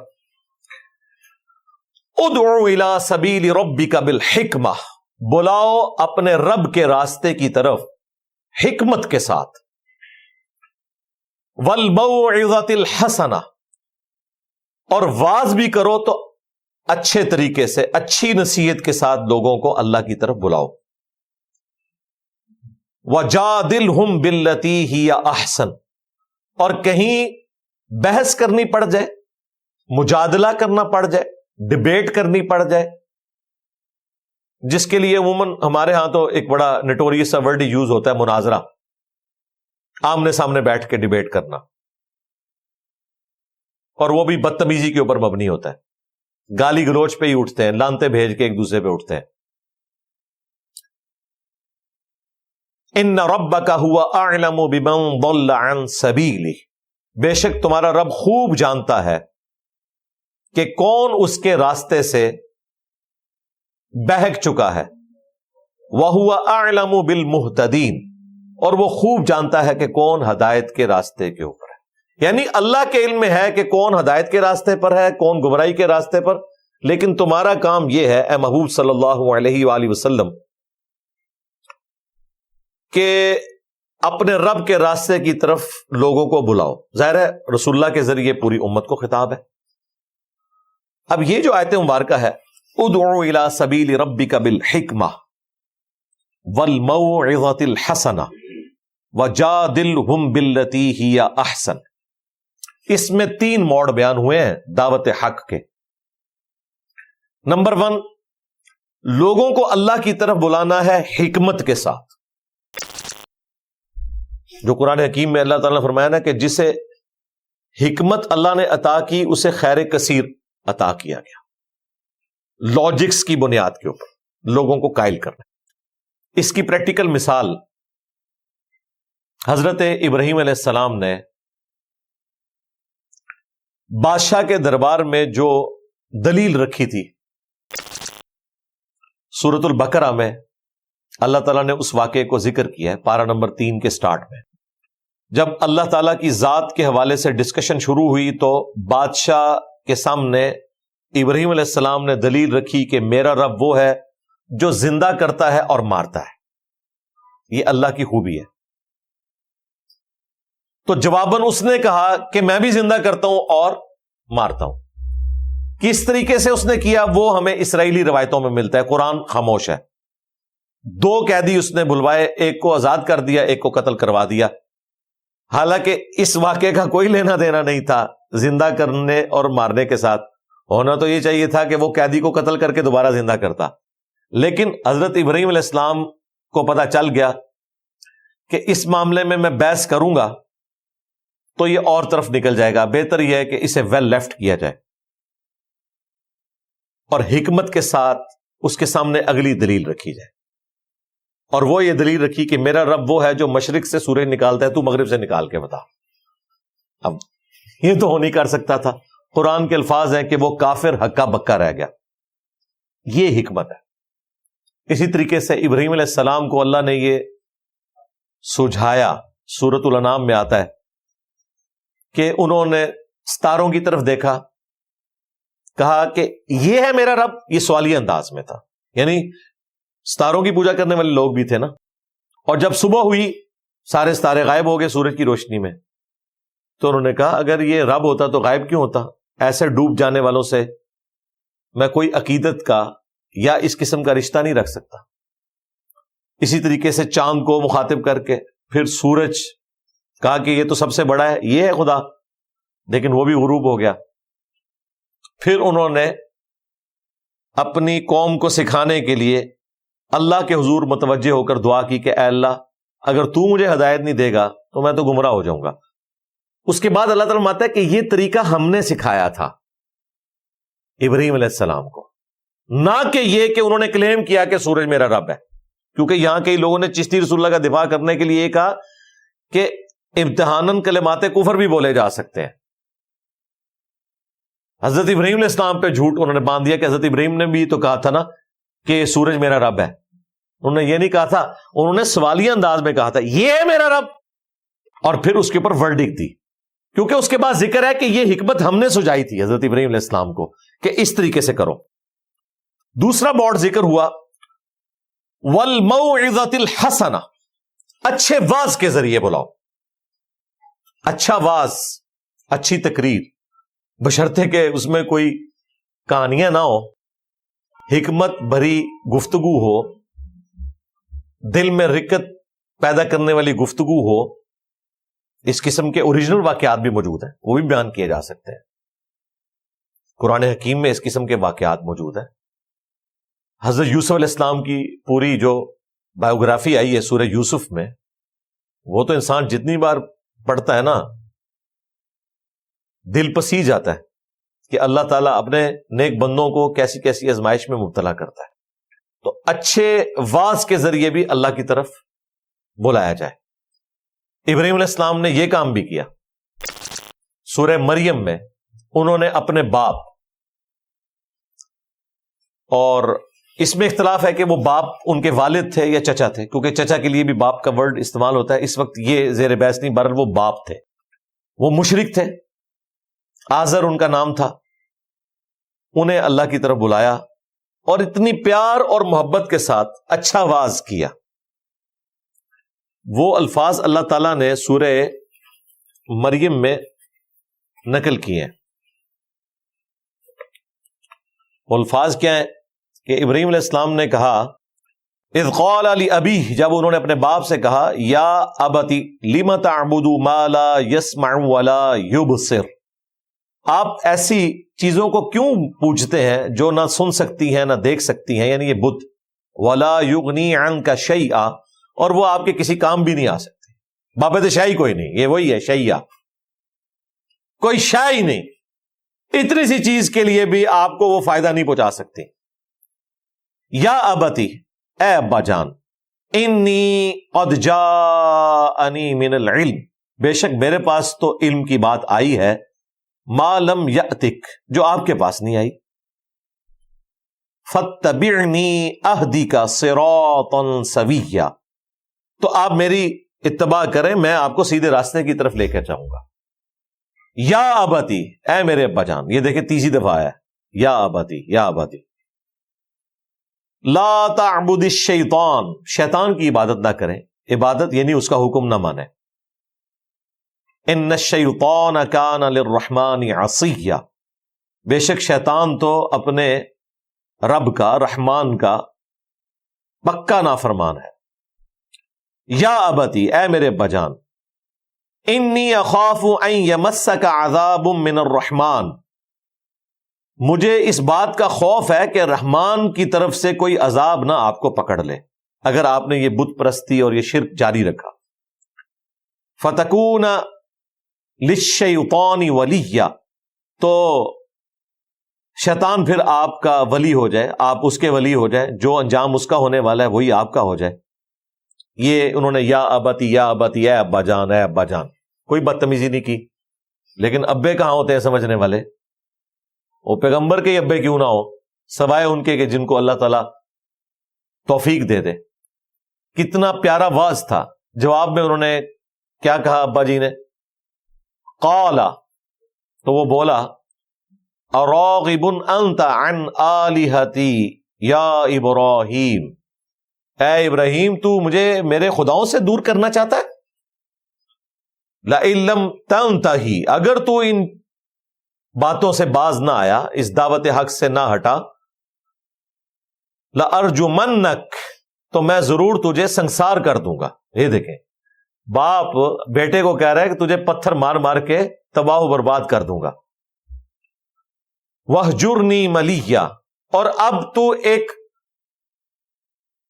ادعو الی سبیل ربک بالحکمہ، بلاؤ اپنے رب کے راستے کی طرف حکمت کے ساتھ، والموعظۃ الحسنہ، اور واز بھی کرو تو اچھے طریقے سے، اچھی نصیحت کے ساتھ لوگوں کو اللہ کی طرف بلاؤ، وجادلہم باللتی ہی احسن، اور کہیں بحث کرنی پڑ جائے، مجادلہ کرنا پڑ جائے، ڈیبیٹ کرنی پڑ جائے، جس کے لیے عموماً ہمارے ہاں تو ایک بڑا نٹوریس سا ورڈ یوز ہوتا ہے، مناظرہ، آمنے سامنے بیٹھ کے ڈیبیٹ کرنا، اور وہ بھی بدتمیزی کے اوپر مبنی ہوتا ہے، گالی گلوچ پہ ہی اٹھتے ہیں، لانتے بھیج کے ایک دوسرے پہ اٹھتے ہیں۔ ان ربک هو اعلم بمن ضل عن سبیلہ، بے شک تمہارا رب خوب جانتا ہے کہ کون اس کے راستے سے بہک چکا ہے، وَهُوَ أَعْلَمُ بِالْمُهْتَدِينَ، اور وہ خوب جانتا ہے کہ کون ہدایت کے راستے کے اوپر ہے، یعنی اللہ کے علم میں ہے کہ کون ہدایت کے راستے پر ہے، کون گمراہی کے راستے پر، لیکن تمہارا کام یہ ہے اے محبوب صلی اللہ علیہ وآلہ وسلم کہ اپنے رب کے راستے کی طرف لوگوں کو بلاؤ۔ ظاہر ہے رسول اللہ کے ذریعے پوری امت کو خطاب ہے۔ اب یہ جو آیت مبارکہ ہے، ادعو الی سبیل ربک بالحکمہ والموعظۃ الحسنہ وجادلہم باللتی ہی احسن، اس میں 3 موڑ بیان ہوئے ہیں دعوت حق کے۔ نمبر 1، لوگوں کو اللہ کی طرف بلانا ہے حکمت کے ساتھ، جو قرآن حکیم میں اللہ تعالیٰ نے فرمایا نا کہ جسے حکمت اللہ نے عطا کی اسے خیر کثیر عطا کیا گیا، لاجکس کی بنیاد کے اوپر لوگوں کو قائل کرنا۔ اس کی پریکٹیکل مثال حضرت ابراہیم علیہ السلام نے بادشاہ کے دربار میں جو دلیل رکھی تھی، سورۃ البقرہ میں اللہ تعالیٰ نے اس واقعے کو ذکر کیا ہے، پارہ نمبر 3 کے سٹارٹ میں۔ جب اللہ تعالیٰ کی ذات کے حوالے سے ڈسکشن شروع ہوئی تو بادشاہ کے سامنے ابراہیم علیہ السلام نے دلیل رکھی کہ میرا رب وہ ہے جو زندہ کرتا ہے اور مارتا ہے، یہ اللہ کی خوبی ہے۔ تو جواباً اس نے کہا کہ میں بھی زندہ کرتا ہوں اور مارتا ہوں۔ کس طریقے سے اس نے کیا وہ ہمیں اسرائیلی روایتوں میں ملتا ہے، قرآن خاموش ہے۔ 2 قیدی اس نے بلوائے، ایک کو آزاد کر دیا، ایک کو قتل کروا دیا، حالانکہ اس واقعے کا کوئی لینا دینا نہیں تھا زندہ کرنے اور مارنے کے ساتھ۔ ہونا تو یہ چاہیے تھا کہ وہ قیدی کو قتل کر کے دوبارہ زندہ کرتا، لیکن حضرت ابراہیم علیہ السلام کو پتہ چل گیا کہ اس معاملے میں بحث کروں گا تو یہ اور طرف نکل جائے گا، بہتر یہ ہے کہ اسے ویل لیفٹ کیا جائے، اور حکمت کے ساتھ اس کے سامنے اگلی دلیل رکھی جائے، اور وہ یہ دلیل رکھی کہ میرا رب وہ ہے جو مشرق سے سورج نکالتا ہے، تو مغرب سے نکال کے بتا۔ اب یہ تو ہو نہیں کر سکتا تھا، قرآن کے الفاظ ہیں کہ وہ کافر ہکا بکا رہ گیا، یہ حکمت ہے۔ اسی طریقے سے ابراہیم علیہ السلام کو اللہ نے یہ سجھایا، سورۃ الانعام میں آتا ہے کہ انہوں نے ستاروں کی طرف دیکھا، کہا کہ یہ ہے میرا رب، یہ سوالی انداز میں تھا، یعنی ستاروں کی پوجا کرنے والے لوگ بھی تھے نا۔ اور جب صبح ہوئی سارے ستارے غائب ہو گئے سورج کی روشنی میں، تو انہوں نے کہا اگر یہ رب ہوتا تو غائب کیوں ہوتا؟ ایسے ڈوب جانے والوں سے میں کوئی عقیدت کا یا اس قسم کا رشتہ نہیں رکھ سکتا۔ اسی طریقے سے چاند کو مخاطب کر کے پھر سورج، کہا کہ یہ تو سب سے بڑا ہے، یہ ہے خدا، لیکن وہ بھی غروب ہو گیا۔ پھر انہوں نے اپنی قوم کو سکھانے کے لیے اللہ کے حضور متوجہ ہو کر دعا کی کہ اے اللہ اگر تو مجھے ہدایت نہیں دے گا تو میں تو گمراہ ہو جاؤں گا۔ اس کے بعد اللہ تعالیٰ فرماتا ہے کہ یہ طریقہ ہم نے سکھایا تھا، ابراہیم علیہ السلام کو، نہ کہ یہ کہ انہوں نے کلیم کیا کہ سورج میرا رب ہے. کیونکہ یہاں کئی لوگوں نے چشتی رسول اللہ کا دفاع کرنے کے لیے یہ کہا کہ امتحاناً کلمات کفر بھی بولے جا سکتے ہیں. حضرت ابراہیم علیہ السلام پہ جھوٹ انہوں نے باندھ دیا کہ حضرت ابراہیم نے بھی تو کہا تھا نا کہ سورج میرا رب ہے. انہوں نے یہ نہیں کہا تھا، انہوں نے سوالیہ انداز میں کہا تھا یہ ہے میرا رب، اور پھر اس کے اوپر ورڈکٹ دی. کیونکہ اس کے بعد ذکر ہے کہ یہ حکمت ہم نے سجائی تھی حضرت ابراہیم علیہ السلام کو کہ اس طریقے سے کرو. دوسرا بورڈ ذکر ہوا والموعظۃ الحسنہ، اچھے واز کے ذریعے بلاؤ. اچھا واز، اچھی تقریر، بشرطے کہ اس میں کوئی کہانیاں نہ ہو، حکمت بھری گفتگو ہو، دل میں رکت پیدا کرنے والی گفتگو ہو. اس قسم کے اوریجنل واقعات بھی موجود ہیں، وہ بھی بیان کیے جا سکتے ہیں. قرآن حکیم میں اس قسم کے واقعات موجود ہیں. حضرت یوسف علیہ السلام کی پوری جو بایوگرافی آئی ہے سورہ یوسف میں، وہ تو انسان جتنی بار پڑھتا ہے نا دل پسی جاتا ہے کہ اللہ تعالیٰ اپنے نیک بندوں کو کیسی کیسی آزمائش میں مبتلا کرتا ہے. تو اچھے واز کے ذریعے بھی اللہ کی طرف بلایا جائے. ابراہیم علیہ السلام نے یہ کام بھی کیا. سورہ مریم میں انہوں نے اپنے باپ، اور اس میں اختلاف ہے کہ وہ باپ ان کے والد تھے یا چچا تھے، کیونکہ چچا کے لیے بھی باپ کا ورڈ استعمال ہوتا ہے. اس وقت یہ زیر بحث نہیں، بہرحال وہ باپ تھے، وہ مشرک تھے. آزر ان کا نام تھا. انہیں اللہ کی طرف بلایا اور اتنی پیار اور محبت کے ساتھ اچھا واز کیا. وہ الفاظ اللہ تعالیٰ نے سورہ مریم میں نقل کیے ہیں. وہ الفاظ کیا ہیں کہ ابراہیم علیہ السلام نے کہا اذ قال لأبیہ، جب انہوں نے اپنے باپ سے کہا یا ابتی لم تعبد ما لا يسمع ولا يبصر، آپ ایسی چیزوں کو کیوں پوجتے ہیں جو نہ سن سکتی ہیں نہ دیکھ سکتی ہیں، یعنی یہ بت. ولا یغنی عنک شیئا، اور وہ آپ کے کسی کام بھی نہیں آ سکتے. بابت شاہی کوئی نہیں، یہ وہی ہے شیئا، کوئی شاہی نہیں. اتنی سی چیز کے لیے بھی آپ کو وہ فائدہ نہیں پہنچا سکتی. یا ابتی، اے ابا جان، انی قد جاءنی من العلم، بے شک میرے پاس تو علم کی بات آئی ہے، ما لم یأتک، جو آپ کے پاس نہیں آئی. فاتبعنی اہدک صراطا سویا، تو آپ میری اتباع کریں، میں آپ کو سیدھے راستے کی طرف لے کر جاؤں گا. یا ابتی، اے میرے ابا جان، یہ دیکھیں تیسری دفعہ آیا یا ابتی یا ابتی. لا تعبد الشیطان، شیطان کی عبادت نہ کریں. عبادت یعنی اس کا حکم نہ مانیں. ان الشیطان کان للرحمن عصیا، بے شک شیطان تو اپنے رب کا، رحمان کا پکا نافرمان ہے. یا ابتی، اے میرے ابا جان، انی اخاف ان یمسک عذاب من الرحمن، مجھے اس بات کا خوف ہے کہ رحمان کی طرف سے کوئی عذاب نہ آپ کو پکڑ لے اگر آپ نے یہ بت پرستی اور یہ شرک جاری رکھا. فتکون للشیطان ولیا، تو شیطان پھر آپ کا ولی ہو جائے، آپ اس کے ولی ہو جائے، جو انجام اس کا ہونے والا ہے وہی آپ کا ہو جائے. یہ انہوں نے یا ابتی یا ابتی، اے ابا جان اے ابا جان، کوئی بدتمیزی نہیں کی. لیکن ابے کہاں ہوتے ہیں سمجھنے والے؟ وہ پیغمبر کے ابے کیوں نہ ہو، سوائے ان کے کہ جن کو اللہ تعالیٰ توفیق دے دے. کتنا پیارا واز تھا. جواب میں انہوں نے کیا کہا ابا جی نے؟ قالا، تو وہ بولا اراغب انت عن آلہتی یا ابراہیم، اے ابراہیم تو مجھے میرے خداؤں سے دور کرنا چاہتا ہے؟ لئن لم تنتہی، اگر تو ان باتوں سے باز نہ آیا، اس دعوت حق سے نہ ہٹا، لارجمنک، تو میں ضرور تجھے سنسار کر دوں گا. یہ دیکھیں باپ بیٹے کو کہہ رہا ہے کہ تجھے پتھر مار مار کے تباہ و برباد کر دوں گا. وَاہْجُرْنِی مَلِیًّا، اور اب تو ایک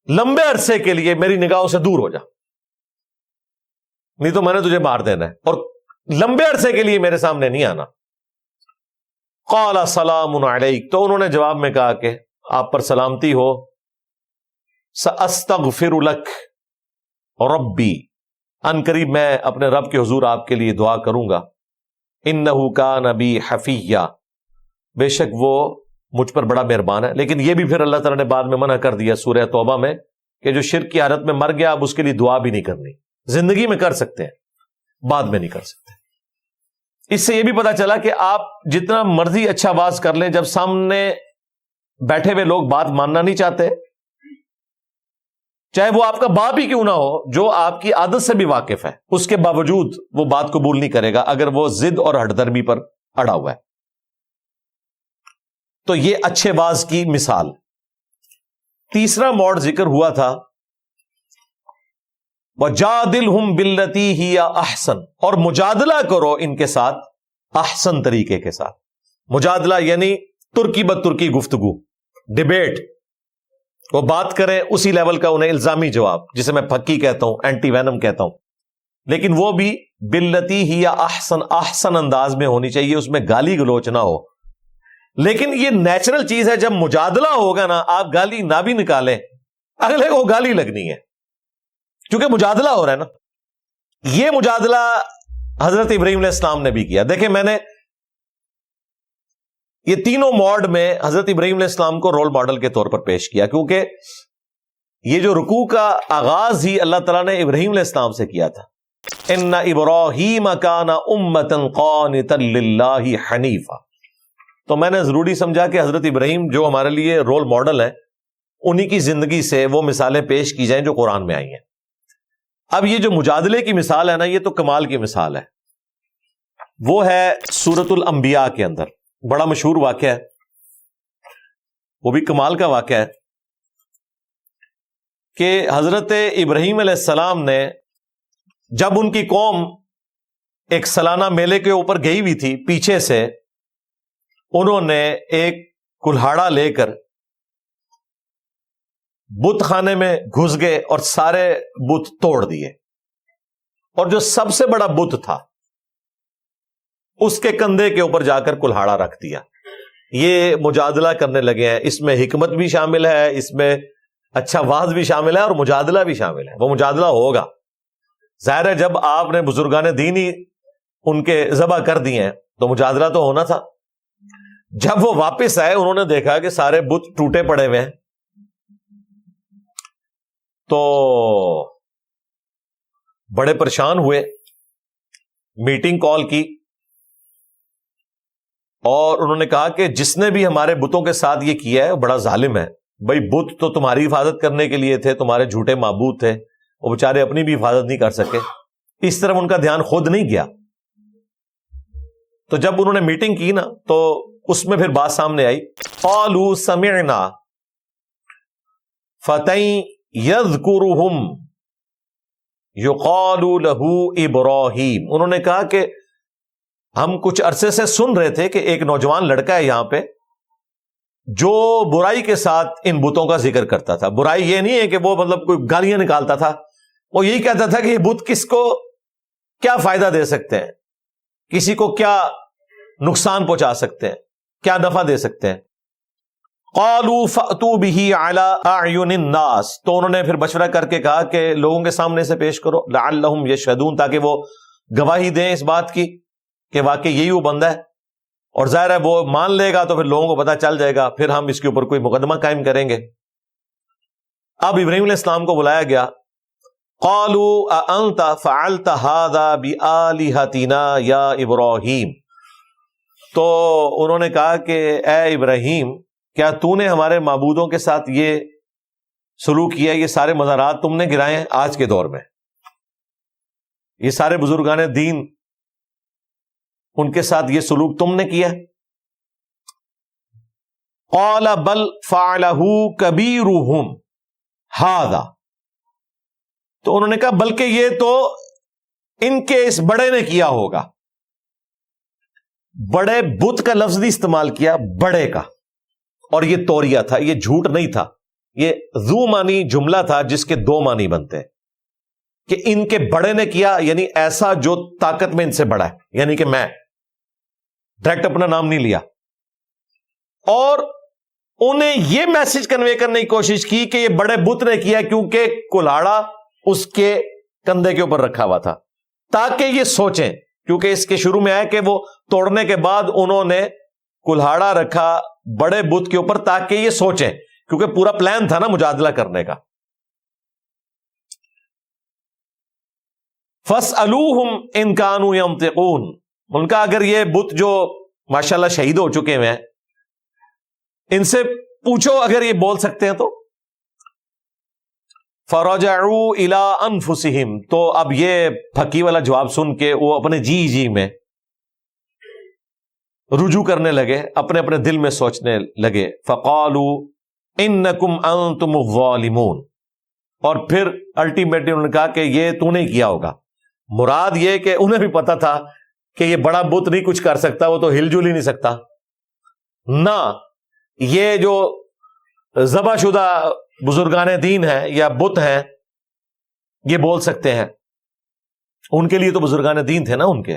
لمبے عرصے کے لیے میری نگاہوں سے دور ہو جا، نہیں تو میں نے تجھے مار دینا ہے، اور لمبے عرصے کے لیے میرے سامنے نہیں آنا. قال سلام علیک، تو انہوں نے جواب میں کہا کہ آپ پر سلامتی ہو، ساستغفر لک ربی، ان قریب میں اپنے رب کے حضور آپ کے لیے دعا کروں گا، انہ کان بی حفیہ، بے شک وہ مجھ پر بڑا مہربان ہے۔ لیکن یہ بھی پھر اللہ تعالیٰ نے بعد میں منع کر دیا سورہ توبہ میں کہ جو شرک کی حالت میں مر گیا اب اس کے لیے دعا بھی نہیں کرنی، زندگی میں کر سکتے ہیں، بعد میں نہیں کر سکتے۔ اس سے یہ بھی پتا چلا کہ آپ جتنا مرضی اچھا واز کر لیں، جب سامنے بیٹھے ہوئے لوگ بات ماننا نہیں چاہتے، چاہے وہ آپ کا باپ ہی کیوں نہ ہو جو آپ کی عادت سے بھی واقف ہے، اس کے باوجود وہ بات قبول نہیں کرے گا اگر وہ ضد اور ہٹ درمی پر اڑا ہوا ہے۔ تو یہ اچھے باز کی مثال۔ تیسرا موڈ ذکر ہوا تھا وَجَادِلْهُمْ بِالَّتِي هِيَ أَحْسَنُ، اور مجادلہ کرو ان کے ساتھ احسن طریقے کے ساتھ۔ مجادلہ یعنی ترکی بدترکی گفتگو، ڈیبیٹ، وہ بات کریں اسی لیول کا انہیں الزامی جواب، جسے میں پھکی کہتا ہوں، اینٹی وینم کہتا ہوں، لیکن وہ بھی باللتی ہی یا احسن انداز میں ہونی چاہیے، اس میں گالی گلوچ نہ ہو۔ لیکن یہ نیچرل چیز ہے، جب مجادلہ ہوگا نا، آپ گالی نہ بھی نکالیں اگلے کو گالی لگنی ہے، کیونکہ مجادلہ ہو رہا ہے نا۔ یہ مجادلہ حضرت ابراہیم علیہ السلام نے بھی کیا۔ دیکھیں میں نے یہ تینوں موڈ میں حضرت ابراہیم علیہ السلام کو رول ماڈل کے طور پر پیش کیا، کیونکہ یہ جو رکوع کا آغاز ہی اللہ تعالیٰ نے ابراہیم علیہ السلام سے کیا تھا، ان ابراہیم کان امۃ قانتا للہ حنیفا۔ تو میں نے ضروری سمجھا کہ حضرت ابراہیم جو ہمارے لیے رول ماڈل ہیں، انہی کی زندگی سے وہ مثالیں پیش کی جائیں جو قرآن میں آئی ہیں۔ اب یہ جو مجادلے کی مثال ہے نا، یہ تو کمال کی مثال ہے، وہ ہے سورۃ الانبیاء کے اندر، بڑا مشہور واقعہ ہے، وہ بھی کمال کا واقعہ ہے کہ حضرت ابراہیم علیہ السلام نے جب ان کی قوم ایک سالانہ میلے کے اوپر گئی ہوئی تھی، پیچھے سے انہوں نے ایک کلہاڑا لے کر بت خانے میں گھس گئے اور سارے بت توڑ دیے، اور جو سب سے بڑا بت تھا اس کے کندھے کے اوپر جا کر کلہاڑا رکھ دیا۔ یہ مجادلہ کرنے لگے ہیں، اس میں حکمت بھی شامل ہے، اس میں اچھا واعظ بھی شامل ہے، اور مجادلہ بھی شامل ہے۔ وہ مجادلہ ہوگا، ظاہر ہے جب آپ نے بزرگان دین ہی ان کے ذبح کر دیے ہیں تو مجادلہ تو ہونا تھا۔ جب وہ واپس آئے انہوں نے دیکھا کہ سارے بت ٹوٹے پڑے ہوئے ہیں، تو بڑے پریشان ہوئے، میٹنگ کال کی، اور انہوں نے کہا کہ جس نے بھی ہمارے بتوں کے ساتھ یہ کیا ہے وہ بڑا ظالم ہے۔ بھائی بت تو تمہاری حفاظت کرنے کے لیے تھے، تمہارے جھوٹے معبود تھے، وہ بیچارے اپنی بھی حفاظت نہیں کر سکے۔ اس طرف ان کا دھیان خود نہیں گیا۔ تو جب انہوں نے میٹنگ کی نا تو اس میں پھر بات سامنے آئی، قالوا سمعنا فتى یذکرہم یقال له ابراہیم۔ انہوں نے کہا کہ ہم کچھ عرصے سے سن رہے تھے کہ ایک نوجوان لڑکا ہے یہاں پہ جو برائی کے ساتھ ان بتوں کا ذکر کرتا تھا۔ برائی یہ نہیں ہے کہ وہ مطلب کوئی گالیاں نکالتا تھا، وہ یہی کہتا تھا کہ یہ بت کس کو کیا فائدہ دے سکتے ہیں، کسی کو کیا نقصان پہنچا سکتے ہیں، کیا نفع دے سکتے ہیں۔ قالوا فأتوا به على اعین الناس، تو انہوں نے پھر مشورہ کر کے کہا کہ لوگوں کے سامنے سے پیش کرو، لعلہم یشہدون، تاکہ وہ گواہی دیں اس بات کی کہ واقعی یہی وہ بندہ ہے، اور ظاہر ہے وہ مان لے گا تو پھر لوگوں کو پتہ چل جائے گا، پھر ہم اس کے اوپر کوئی مقدمہ قائم کریں گے۔ اب ابراہیم علیہ السلام کو بلایا گیا، قالوا اانت فعلت هذا بآلہتنا یا ابراہیم، تو انہوں نے کہا کہ اے ابراہیم، کیا تو نے ہمارے معبودوں کے ساتھ یہ سلوک کیا، یہ سارے مزارات تم نے گرائے ہیں آج کے دور میں، یہ سارے بزرگان دین ان کے ساتھ یہ سلوک تم نے کیا؟ قال بل فعلہ کبیرہم ھذا، تو انہوں نے کہا بلکہ یہ تو ان کے اس بڑے نے کیا ہوگا۔ بڑے بت کا لفظ نہیں استعمال کیا، بڑے کا، اور یہ توریہ تھا، یہ جھوٹ نہیں تھا، یہ ذو معنی جملہ تھا جس کے دو معنی بنتے ہیں، کہ ان کے بڑے نے کیا یعنی ایسا جو طاقت میں ان سے بڑا ہے، یعنی کہ میں ڈائریکٹ اپنا نام نہیں لیا، اور انہیں یہ میسج کنوے کرنے کی کوشش کی کہ یہ بڑے بت نے کیا کیونکہ کلاڑا اس کے کندھے کے اوپر رکھا ہوا تھا، تاکہ یہ سوچیں، کیونکہ اس کے شروع میں آیا کہ وہ توڑنے کے بعد انہوں نے کلاڑا رکھا بڑے بت کے اوپر تاکہ یہ سوچیں، کیونکہ پورا پلان تھا نا مجادلہ کرنے کا. فَاسْأَلُوهُمْ إِن كَانُوا يَنطِقُونَ، ان کا اگر یہ بت جو ماشاءاللہ شہید ہو چکے ہیں ان سے پوچھو اگر یہ بول سکتے ہیں تو. فَرَجَعُوا إِلَىٰ أَنفُسِهِمْ، تو اب یہ پھکی والا جواب سن کے وہ اپنے جی میں رجوع کرنے لگے، اپنے اپنے دل میں سوچنے لگے. فَقَالُوا إِنَّكُمْ أَنْتُمُ الظَّالِمُونَ، اور پھر الٹیمیٹلی انہوں نے کہا کہ یہ تو نہیں کیا ہوگا. مراد یہ کہ انہیں بھی پتا تھا کہ یہ بڑا بت نہیں کچھ کر سکتا، وہ تو ہل جل ہی نہیں سکتا، نہ یہ جو ذبح شدہ بزرگان دین ہیں یا بت ہیں یہ بول سکتے ہیں. ان کے لیے تو بزرگان دین تھے نا ان کے،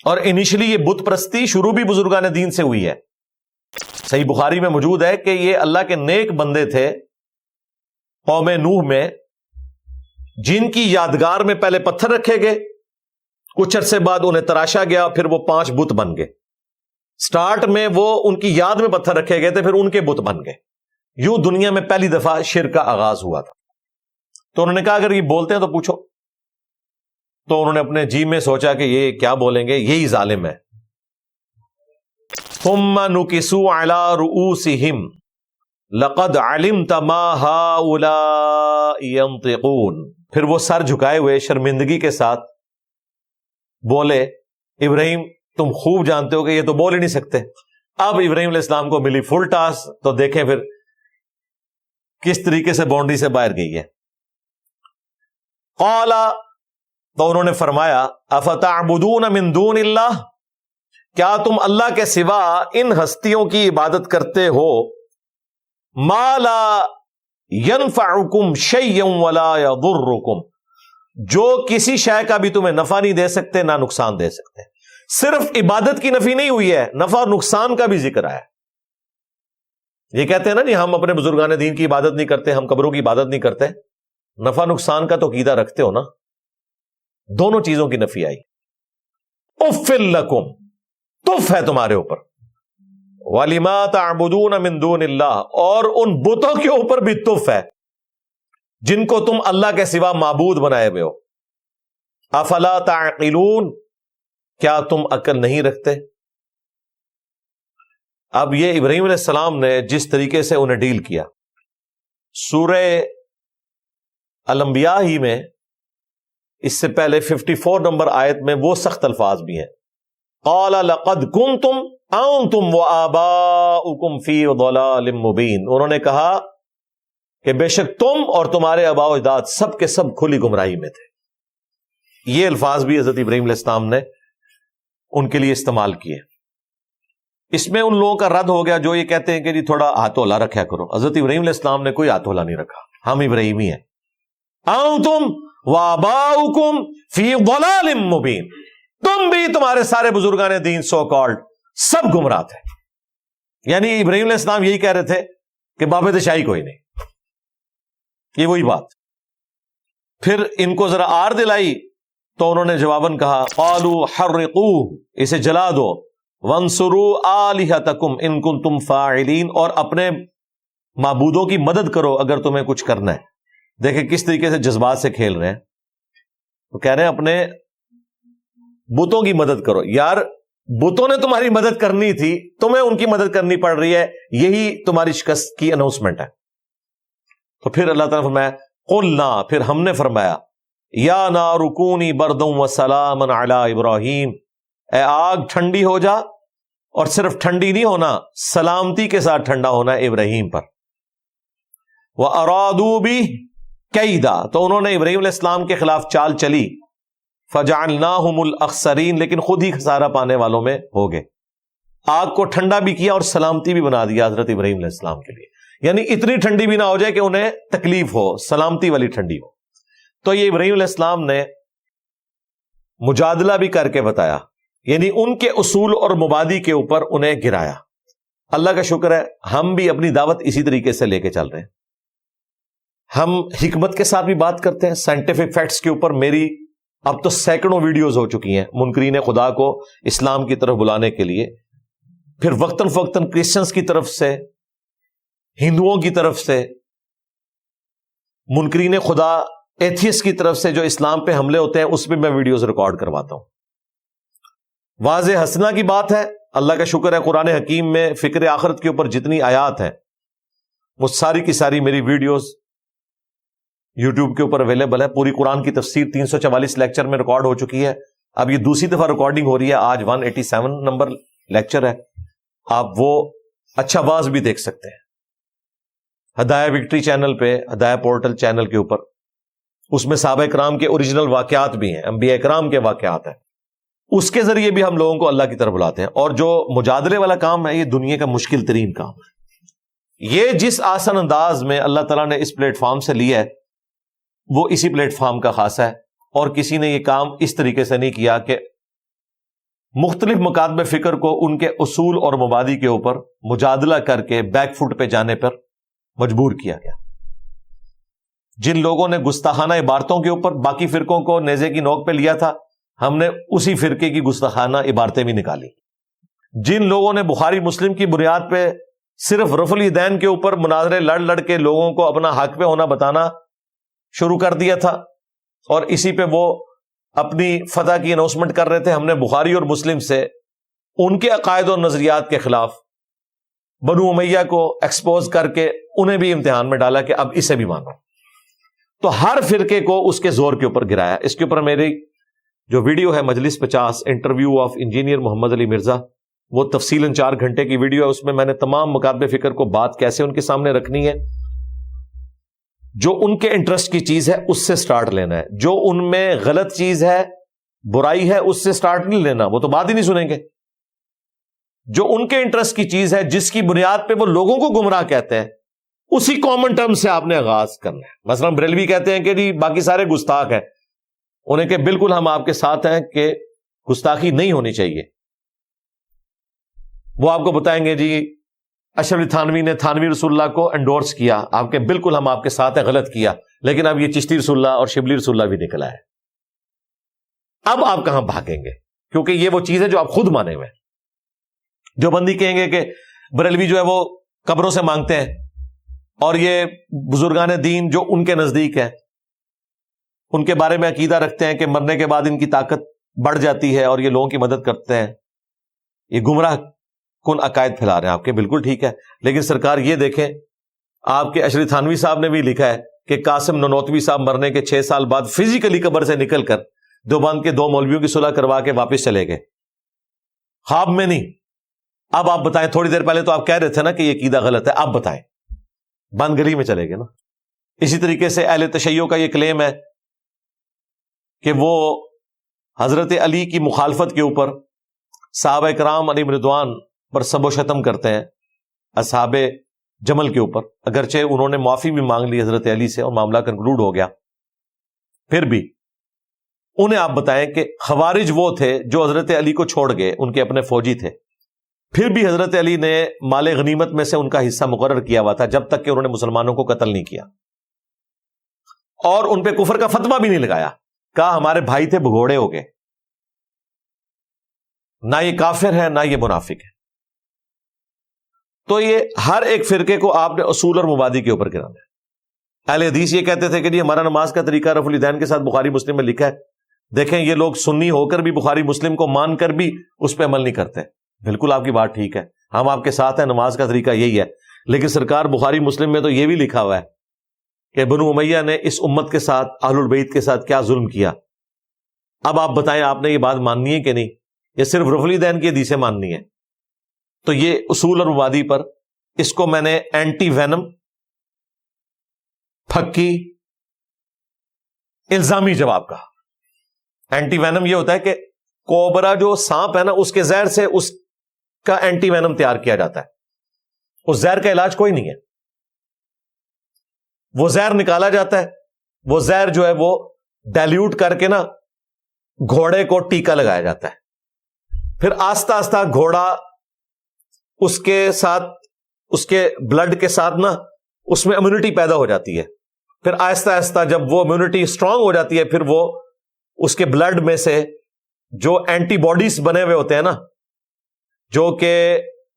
اور انیشلی یہ بت پرستی شروع بھی بزرگان دین سے ہوئی ہے. صحیح بخاری میں موجود ہے کہ یہ اللہ کے نیک بندے تھے قوم نوح میں، جن کی یادگار میں پہلے پتھر رکھے گئے، کچھ عرصے بعد انہیں تراشا گیا، پھر وہ 5 بت بن گئے. سٹارٹ میں وہ ان کی یاد میں پتھر رکھے گئے تھے، پھر ان کے بت بن گئے. یوں دنیا میں پہلی دفعہ شرک کا آغاز ہوا تھا. تو انہوں نے کہا اگر یہ بولتے ہیں تو پوچھو. تو انہوں نے اپنے جی میں سوچا کہ یہ کیا بولیں گے، یہی ظالم ہے. ثم نکسوا علی رؤوسہم لقد علمت ما ہؤلاء ينطقون، پھر وہ سر جھکائے ہوئے شرمندگی کے ساتھ بولے ابراہیم تم خوب جانتے ہو کہ یہ تو بول ہی نہیں سکتے. اب ابراہیم علیہ السلام کو ملی فل ٹاس، تو دیکھیں پھر کس طریقے سے باؤنڈری سے باہر گئی ہے. قال، تو انہوں نے فرمایا افتعبدون من دون اللہ، کیا تم اللہ کے سوا ان ہستیوں کی عبادت کرتے ہو، ما لا ينفعکم شیئا ولا یضرکم، جو کسی شے کا بھی تمہیں نفع نہیں دے سکتے نہ نقصان دے سکتے. صرف عبادت کی نفی نہیں ہوئی ہے، نفع اور نقصان کا بھی ذکر آیا. یہ کہتے ہیں نا جی ہم اپنے بزرگان دین کی عبادت نہیں کرتے، ہم قبروں کی عبادت نہیں کرتے، نفع نقصان کا تو عقیدہ رکھتے ہو نا. دونوں چیزوں کی نفی آئی. اف لکم، تف ہے تمہارے اوپر، وَلِمَا تَعْبُدُونَ مِن دُونِ اللَّهِ، اور ان بتوں کے اوپر بھی تف ہے جن کو تم اللہ کے سوا معبود بنائے ہوئے ہو. افلا تعقلون، کیا تم عقل نہیں رکھتے؟ اب یہ ابراہیم علیہ السلام نے جس طریقے سے انہیں ڈیل کیا، سورہ الانبیاء ہی میں اس سے پہلے 54 نمبر آیت میں وہ سخت الفاظ بھی ہیں. قال لقد کنتم انتم وآباؤکم فی ضلال مبین، انہوں نے کہا کہ بے شک تم اور تمہارے آباء و اجداد سب کے سب کھلی گمراہی میں تھے. یہ الفاظ بھی حضرت ابراہیم علیہ السلام نے ان کے لیے استعمال کیے. اس میں ان لوگوں کا رد ہو گیا جو یہ کہتے ہیں کہ جی تھوڑا ہاتھ ہولا رکھا کرو. حضرت ابراہیم علیہ السلام نے کوئی ہاتھ ہولا نہیں رکھا، ہم ابراہیمی ہیں. انتم وآباؤکم فی ضلال مبین، تم بھی تمہارے سارے بزرگان دین سو کالڈ سب گمراہ تھے. یعنی ابراہیم علیہ السلام یہی کہہ رہے تھے کہ باب شاہی کوئی نہیں. یہ وہی بات. پھر ان کو ذرا آر دلائی تو انہوں نے جواباً کہا قالوا حرقوه، اسے جلا دو، وانصروا آلہتکم ان کنتم فاعلین، اور اپنے معبودوں کی مدد کرو اگر تمہیں کچھ کرنا ہے. دیکھیں کس طریقے سے جذبات سے کھیل رہے ہیں. وہ کہہ رہے ہیں اپنے بتوں کی مدد کرو. یار بتوں نے تمہاری مدد کرنی تھی، تمہیں ان کی مدد کرنی پڑ رہی ہے، یہی تمہاری شکست کی اناؤنسمنٹ ہے. تو پھر اللہ تعالیٰ نے فرمایا قلنا، پھر ہم نے فرمایا یا نار کونی بردا وسلاما علی ابراہیم، اے آگ ٹھنڈی ہو جا، اور صرف ٹھنڈی نہیں ہونا، سلامتی کے ساتھ ٹھنڈا ہونا ابراہیم پر. وَأَرَادُوا بِهِ كَيْدًا، تو انہوں نے ابراہیم علیہ السلام کے خلاف چال چلی. فَجَعَلْنَاهُمُ الْأَخْسَرِينَ، لیکن خود ہی خسارہ پانے والوں میں ہو گئے. آگ کو ٹھنڈا بھی کیا اور سلامتی بھی بنا دیا حضرت ابراہیم علیہ السلام کے لیے. یعنی اتنی ٹھنڈی بھی نہ ہو جائے کہ انہیں تکلیف ہو، سلامتی والی ٹھنڈی ہو. تو یہ ابراہیم علیہ السلام نے مجادلہ بھی کر کے بتایا، یعنی ان کے اصول اور مبادی کے اوپر انہیں گرایا. اللہ کا شکر ہے ہم بھی اپنی دعوت اسی طریقے سے لے کے چل رہے ہیں. ہم حکمت کے ساتھ بھی بات کرتے ہیں. سائنٹیفک فیکٹس کے اوپر میری اب تو سینکڑوں ویڈیوز ہو چکی ہیں منکرین خدا کو اسلام کی طرف بلانے کے لیے. پھر وقتاً فوقتاً کرسچنس کی طرف سے، ہندوؤں کی طرف سے، منکرین خدا ایتھیس کی طرف سے جو اسلام پہ حملے ہوتے ہیں اس پہ میں ویڈیوز ریکارڈ کرواتا ہوں. واضح ہنسنا کی بات ہے. اللہ کا شکر ہے قرآن حکیم میں فکر آخرت کے اوپر جتنی آیات ہیں وہ ساری کی ساری میری ویڈیوز یوٹیوب کے اوپر اویلیبل ہے. پوری قرآن کی تفسیر 344 لیکچر میں ریکارڈ ہو چکی ہے. اب یہ دوسری دفعہ ریکارڈنگ ہو رہی ہے. آج 187 نمبر لیکچر ہے. آپ وہ اچھا باز بھی دیکھ سکتے ہیں ہدایہ وکٹری چینل پہ، ہدایہ پورٹل چینل کے اوپر. اس میں صحابہ کرام کے اوریجنل واقعات بھی ہیں، انبیاء کرام کے واقعات ہیں. اس کے ذریعے بھی ہم لوگوں کو اللہ کی طرف بلاتے ہیں. اور جو مجادلے والا کام ہے یہ دنیا کا مشکل ترین کام ہے. یہ جس آسان انداز میں اللہ تعالیٰ نے اس پلیٹ فارم سے لیا ہے وہ اسی پلیٹ فارم کا خاصہ ہے. اور کسی نے یہ کام اس طریقے سے نہیں کیا کہ مختلف مکاتب فکر کو ان کے اصول اور مبادی کے اوپر مجادلہ کر کے بیک فٹ پہ جانے پر مجبور کیا گیا. جن لوگوں نے گستاخانہ عبارتوں کے اوپر باقی فرقوں کو نیزے کی نوک پہ لیا تھا، ہم نے اسی فرقے کی گستاخانہ عبارتیں بھی نکالی. جن لوگوں نے بخاری مسلم کی بنیاد پہ صرف رفع الیدین کے اوپر مناظرے لڑ لڑ کے لوگوں کو اپنا حق پہ ہونا بتانا شروع کر دیا تھا اور اسی پہ وہ اپنی فتح کی اناؤنسمنٹ کر رہے تھے، ہم نے بخاری اور مسلم سے ان کے عقائد اور نظریات کے خلاف بنو امیہ کو ایکسپوز کر کے انہیں بھی امتحان میں ڈالا کہ اب اسے بھی مانو. تو ہر فرقے کو اس کے زور کے اوپر گرایا. اس کے اوپر میری جو ویڈیو ہے مجلس 50 انٹرویو آف انجینئر محمد علی مرزا، وہ تفصیلاً 4 گھنٹے کی ویڈیو ہے. اس میں میں نے تمام مکاتب فکر کو بات کیسے ان کے سامنے رکھنی ہے، جو ان کے انٹرسٹ کی چیز ہے اس سے سٹارٹ لینا ہے، جو ان میں غلط چیز ہے، برائی ہے، اس سے سٹارٹ نہیں لینا، وہ تو بات ہی نہیں سنیں گے. جو ان کے انٹرسٹ کی چیز ہے، جس کی بنیاد پہ وہ لوگوں کو گمراہ کہتے ہیں، اسی کامن ٹرم سے آپ نے آغاز کرنا ہے. مثلا بریلوی کہتے ہیں کہ جی باقی سارے گستاخ ہیں، انہیں کہ بالکل ہم آپ کے ساتھ ہیں کہ گستاخی نہیں ہونی چاہیے. وہ آپ کو بتائیں گے جی اشرف علی تھانوی نے تھانوی رسول اللہ کو انڈورس کیا، آپ کے بالکل ہم آپ کے ساتھ ہیں، غلط کیا. لیکن اب یہ چشتی رسول اللہ اور شبلی رسول اللہ بھی نکلا ہے. اب آپ کہاں بھاگیں گے؟ کیونکہ یہ وہ چیز ہے جو آپ خود مانے ہوئے. جو بندی کہیں گے کہ بریلوی جو ہے وہ قبروں سے مانگتے ہیں، اور یہ بزرگان دین جو ان کے نزدیک ہیں ان کے بارے میں عقیدہ رکھتے ہیں کہ مرنے کے بعد ان کی طاقت بڑھ جاتی ہے اور یہ لوگوں کی مدد کرتے ہیں. یہ گمراہ کن عقائد پھیلا رہے ہیں آپ کے. بالکل ٹھیک ہے، لیکن سرکار یہ دیکھیں، آپ کے اشرف تھانوی صاحب نے بھی لکھا ہے کہ قاسم ننوتوی صاحب مرنے کے 6 سال بعد فزیکلی قبر سے نکل کر دیوبند کے 2 مولویوں کی صلح کروا کے واپس چلے گئے، خواب میں نہیں. اب آپ بتائیں، تھوڑی دیر پہلے تو آپ کہہ رہے تھے نا کہ یہ عقیدہ غلط ہے، اب بتائیں، بند گلی میں چلے گئے نا. اسی طریقے سے اہل تشیع کا یہ کلیم ہے کہ وہ حضرت علی کی مخالفت کے اوپر صحابہ کرام علیہم رضوان پر سب و شتم کرتے ہیں، اصحاب جمل کے اوپر، اگرچہ انہوں نے معافی بھی مانگ لی حضرت علی سے اور معاملہ کنکلوڈ ہو گیا. پھر بھی انہیں آپ بتائیں کہ خوارج وہ تھے جو حضرت علی کو چھوڑ گئے، ان کے اپنے فوجی تھے، پھر بھی حضرت علی نے مال غنیمت میں سے ان کا حصہ مقرر کیا ہوا تھا جب تک کہ انہوں نے مسلمانوں کو قتل نہیں کیا، اور ان پہ کفر کا فتویٰ بھی نہیں لگایا. کہا ہمارے بھائی تھے، بھگوڑے ہو گئے. نہ یہ کافر ہے نہ یہ منافق ہے. تو یہ ہر ایک فرقے کو آپ نے اصول اور مبادی کے اوپر گرانا ہے. اہل حدیث یہ کہتے تھے کہ جی ہمارا نماز کا طریقہ رفع الیدین کے ساتھ بخاری مسلم میں لکھا ہے. دیکھیں یہ لوگ سنی ہو کر بھی بخاری مسلم کو مان کر بھی اس پہ عمل نہیں کرتے. بالکل آپ کی بات ٹھیک ہے، ہم آپ کے ساتھ ہیں، نماز کا طریقہ یہی ہے. لیکن سرکار بخاری مسلم میں تو یہ بھی لکھا ہوا ہے کہ بنو امیہ نے اس امت کے ساتھ، اہل البیت کے ساتھ کیا ظلم کیا. اب آپ بتائیں، آپ نے یہ بات ماننی ہے کہ نہیں؟ یہ صرف رفع الیدین کی حدیثیں ماننی ہے. تو یہ اصول اور مبادی پر اس کو میں نے اینٹی وینم، پھکی، الزامی جواب کہا. اینٹی وینم یہ ہوتا ہے کہ کوبرا جو سانپ ہے نا، اس کے زہر سے اس کا اینٹی وینم تیار کیا جاتا ہے. اس زہر کا علاج کوئی نہیں ہے، وہ زہر نکالا جاتا ہے. وہ زہر جو ہے وہ ڈائلیوٹ کر کے نا گھوڑے کو ٹیکا لگایا جاتا ہے. پھر آہستہ آہستہ گھوڑا اس کے ساتھ اس کے بلڈ کے ساتھ نا اس میں امیونٹی پیدا ہو جاتی ہے. پھر آہستہ آہستہ جب وہ امیونٹی اسٹرانگ ہو جاتی ہے، پھر وہ اس کے بلڈ میں سے جو اینٹی باڈیز بنے ہوئے ہوتے ہیں نا، جو کہ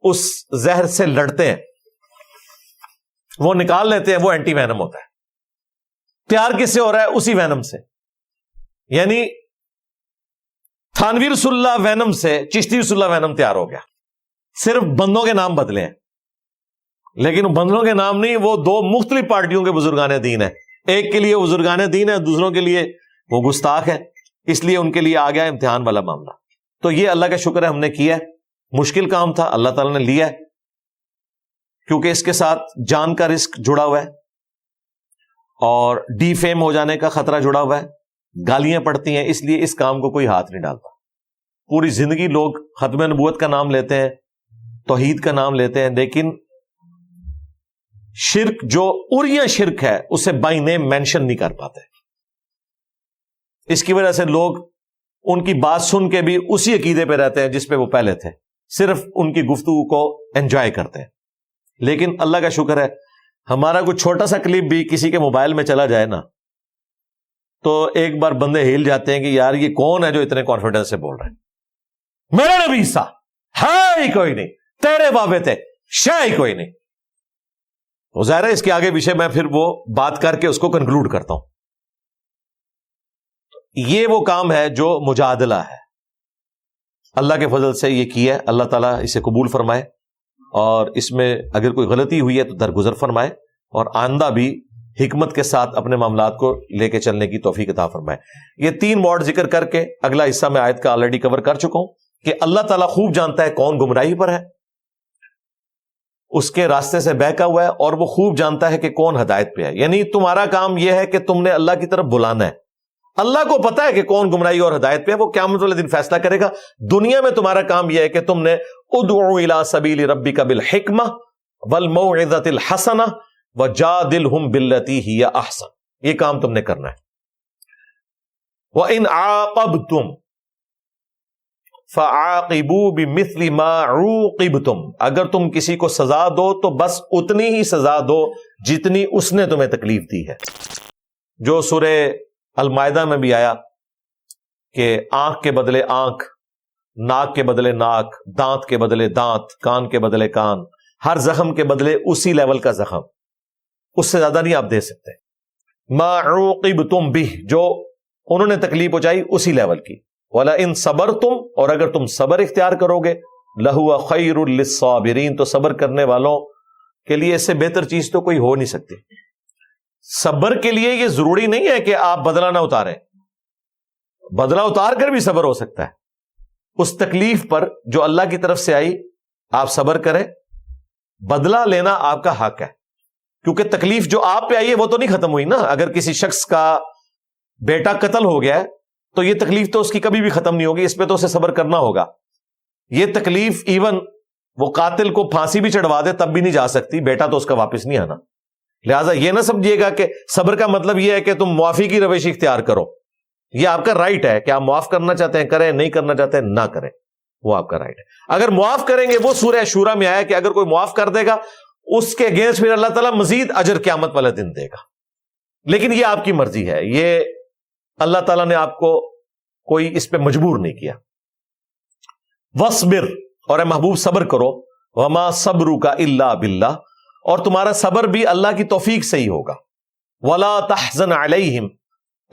اس زہر سے لڑتے ہیں، وہ نکال لیتے ہیں. وہ اینٹی وینم ہوتا ہے. پیار کس سے ہو رہا ہے؟ اسی وینم سے. یعنی تھانوی رسول اللہ وینم سے چشتی رسول اللہ وینم تیار ہو گیا. صرف بندوں کے نام بدلے ہیں، لیکن بندوں کے نام نہیں، وہ دو مختلف پارٹیوں کے بزرگان دین ہیں. ایک کے لیے بزرگان دین ہے، دوسروں کے لیے وہ گستاخ ہے. اس لیے ان کے لیے آ گیا امتحان والا معاملہ. تو یہ اللہ کا شکر ہے ہم نے کیا ہے. مشکل کام تھا، اللہ تعالیٰ نے لیا ہے، کیونکہ اس کے ساتھ جان کا رسک جڑا ہوا ہے اور ڈی فیم ہو جانے کا خطرہ جڑا ہوا ہے. گالیاں پڑتی ہیں، اس لیے اس کام کو کوئی ہاتھ نہیں ڈالتا. پوری زندگی لوگ ختم نبوت کا نام لیتے ہیں، توحید کا نام لیتے ہیں، لیکن شرک جو اریاں شرک ہے اسے بائی نیم مینشن نہیں کر پاتے. اس کی وجہ سے لوگ ان کی بات سن کے بھی اسی عقیدے پہ رہتے ہیں جس پہ وہ پہلے تھے، صرف ان کی گفتگو کو انجوائے کرتے ہیں. لیکن اللہ کا شکر ہے ہمارا کوئی چھوٹا سا کلپ بھی کسی کے موبائل میں چلا جائے نا، تو ایک بار بندے ہل جاتے ہیں کہ یار یہ کون ہے جو اتنے کانفیڈنس سے بول رہے ہیں. میرے نبی سا ہے ہی کوئی نہیں، تیرے بابے تھے شاہ ہی کوئی نہیں. وہ ظاہر ہے اس کے آگے پیچھے میں پھر وہ بات کر کے اس کو کنکلوڈ کرتا ہوں. یہ وہ کام ہے جو مجادلہ ہے. اللہ کے فضل سے یہ کیا ہے، اللہ تعالیٰ اسے قبول فرمائے اور اس میں اگر کوئی غلطی ہوئی ہے تو درگزر فرمائے، اور آئندہ بھی حکمت کے ساتھ اپنے معاملات کو لے کے چلنے کی توفیق عطا فرمائے. یہ 3 موڈ ذکر کر کے اگلا حصہ میں آیت کا آلریڈی کور کر چکا ہوں کہ اللہ تعالیٰ خوب جانتا ہے کون گمراہی پر ہے، اس کے راستے سے بہکا ہوا ہے، اور وہ خوب جانتا ہے کہ کون ہدایت پہ ہے. یعنی تمہارا کام یہ ہے کہ تم نے اللہ کی طرف بلانا ہے. اللہ کو پتا ہے کہ کون گمراہی اور ہدایت پہ ہے، وہ قیامت والے دن فیصلہ کرے گا. دنیا میں تمہارا کام یہ ہے کہ تم نے ادعو الی سبیل ربک بالحکمہ والموعظۃ الحسنہ وجادلہم باللتی ہی احسن. یہ کام تم نے کرنا ہے. وَإِنْ عَاقَبْتُمْ فَعَاقِبُوا بِمِثْلِ مَا عُوقِبْتُمْ. اگر تم کسی کو سزا دو تو بس اتنی ہی سزا دو جتنی اس نے تمہیں تکلیف دی ہے. جو سورہ المائدہ میں بھی آیا کہ آنکھ کے بدلے آنکھ، ناک کے بدلے ناک، دانت کے بدلے دانت، کان کے بدلے کان، ہر زخم کے بدلے اسی لیول کا زخم، اس سے زیادہ نہیں آپ دے سکتے. ما عوقبتم بہ، جو انہوں نے تکلیف پہنچائی اسی لیول کی. وَلَئِن صَبَرْتُمْ، اور اگر تم صبر اختیار کرو گے، لَهُوَ خَيْرٌ لِلصَّابِرِينَ، تو صبر کرنے والوں کے لیے اس سے بہتر چیز تو کوئی ہو نہیں سکتی. صبر کے لیے یہ ضروری نہیں ہے کہ آپ بدلہ نہ اتاریں، بدلہ اتار کر بھی صبر ہو سکتا ہے. اس تکلیف پر جو اللہ کی طرف سے آئی آپ صبر کریں. بدلہ لینا آپ کا حق ہے، کیونکہ تکلیف جو آپ پہ آئی ہے وہ تو نہیں ختم ہوئی نا. اگر کسی شخص کا بیٹا قتل ہو گیا ہے تو یہ تکلیف تو اس کی کبھی بھی ختم نہیں ہوگی، اس پہ تو اسے صبر کرنا ہوگا. یہ تکلیف ایون وہ قاتل کو پھانسی بھی چڑھوا دے تب بھی نہیں جا سکتی، بیٹا تو اس کا واپس نہیں آنا. لہٰذا یہ نہ سمجھیے گا کہ صبر کا مطلب یہ ہے کہ تم معافی کی روش اختیار کرو. یہ آپ کا رائٹ ہے کہ آپ معاف کرنا چاہتے ہیں کریں، نہیں کرنا چاہتے ہیں نہ کریں، وہ آپ کا رائٹ ہے. اگر معاف کریں گے، وہ سورہ شورا میں آیا کہ اگر کوئی معاف کر دے گا اس کے اگینسٹ پھر اللہ تعالیٰ مزید اجر قیامت والے دن دے گا. لیکن یہ آپ کی مرضی ہے، یہ اللہ تعالیٰ نے آپ کو کوئی اس پہ مجبور نہیں کیا. وَاصْبِرْ، اور اے محبوب صبر کرو. وَمَا صَبْرُكَ إِلَّا بِاللَّهِ، اور تمہارا صبر بھی اللہ کی توفیق سے ہی ہوگا. وَلَا تَحْزَنْ عَلَيْهِمْ،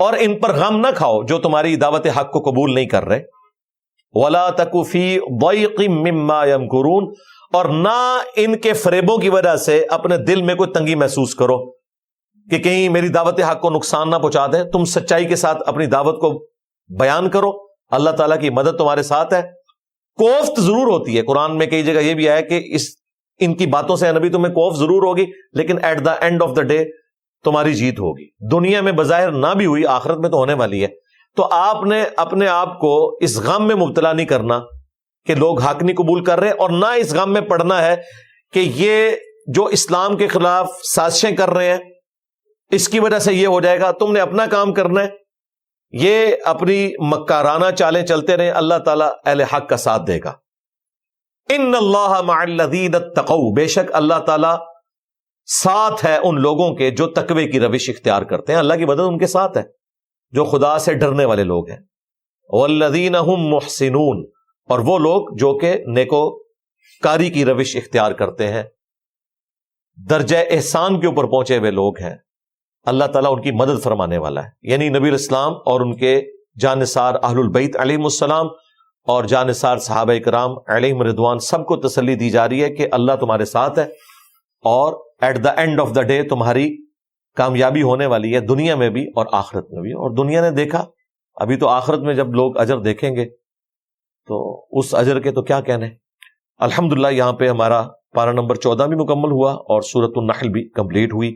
اور ان پر غم نہ کھاؤ جو تمہاری دعوت حق کو قبول نہیں کر رہے. وَلَا تَكُ فِي ضَيْقٍ مِّمَّا يَمْكُرُونَ، اور نہ ان کے فریبوں کی وجہ سے اپنے دل میں کوئی تنگی محسوس کرو کہ کہیں میری دعوت حق کو نقصان نہ پہنچا دیں. تم سچائی کے ساتھ اپنی دعوت کو بیان کرو، اللہ تعالیٰ کی مدد تمہارے ساتھ ہے. کوفت ضرور ہوتی ہے، قرآن میں کئی جگہ یہ بھی آیا کہ ان کی باتوں سے نبی تمہیں کوف ضرور ہوگی، لیکن at the end of the day تمہاری جیت ہوگی. دنیا میں بظاہر نہ بھی ہوئی، آخرت میں تو ہونے والی ہے. تو آپ نے اپنے آپ کو اس غم میں مبتلا نہیں کرنا کہ لوگ حق نہیں قبول کر رہے، اور نہ اس غم میں پڑنا ہے کہ یہ جو اسلام کے خلاف سازشیں کر رہے ہیں اس کی وجہ سے یہ ہو جائے گا. تم نے اپنا کام کرنا ہے، یہ اپنی مکارانہ چالیں چلتے رہے، اللہ تعالیٰ اہل حق کا ساتھ دے گا. ان اللہ مع الذین اتقوا، بے شک اللہ تعالی ساتھ ہے ان لوگوں کے جو تقوی کی روش اختیار کرتے ہیں. اللہ کی مدد ان کے ساتھ ہے جو خدا سے ڈرنے والے لوگ ہیں. والذین هم محسنون، اور وہ لوگ جو کہ نیکوکاری کی روش اختیار کرتے ہیں، درجہ احسان کے اوپر پہنچے ہوئے لوگ ہیں، اللہ تعالیٰ ان کی مدد فرمانے والا ہے. یعنی نبی الاسلام اور ان کے جانثار اہل البیت علیہم السلام اور جانثار صحابہ کرام علیہم رضوان سب کو تسلی دی جا رہی ہے کہ اللہ تمہارے ساتھ ہے، اور at the end of the day تمہاری کامیابی ہونے والی ہے، دنیا میں بھی اور آخرت میں بھی. اور دنیا نے دیکھا، ابھی تو آخرت میں جب لوگ اجر دیکھیں گے تو اس اجر کے تو کیا کہنے. الحمدللہ یہاں پہ ہمارا پارہ نمبر 14 بھی مکمل ہوا اور سورۃ النحل بھی کمپلیٹ ہوئی.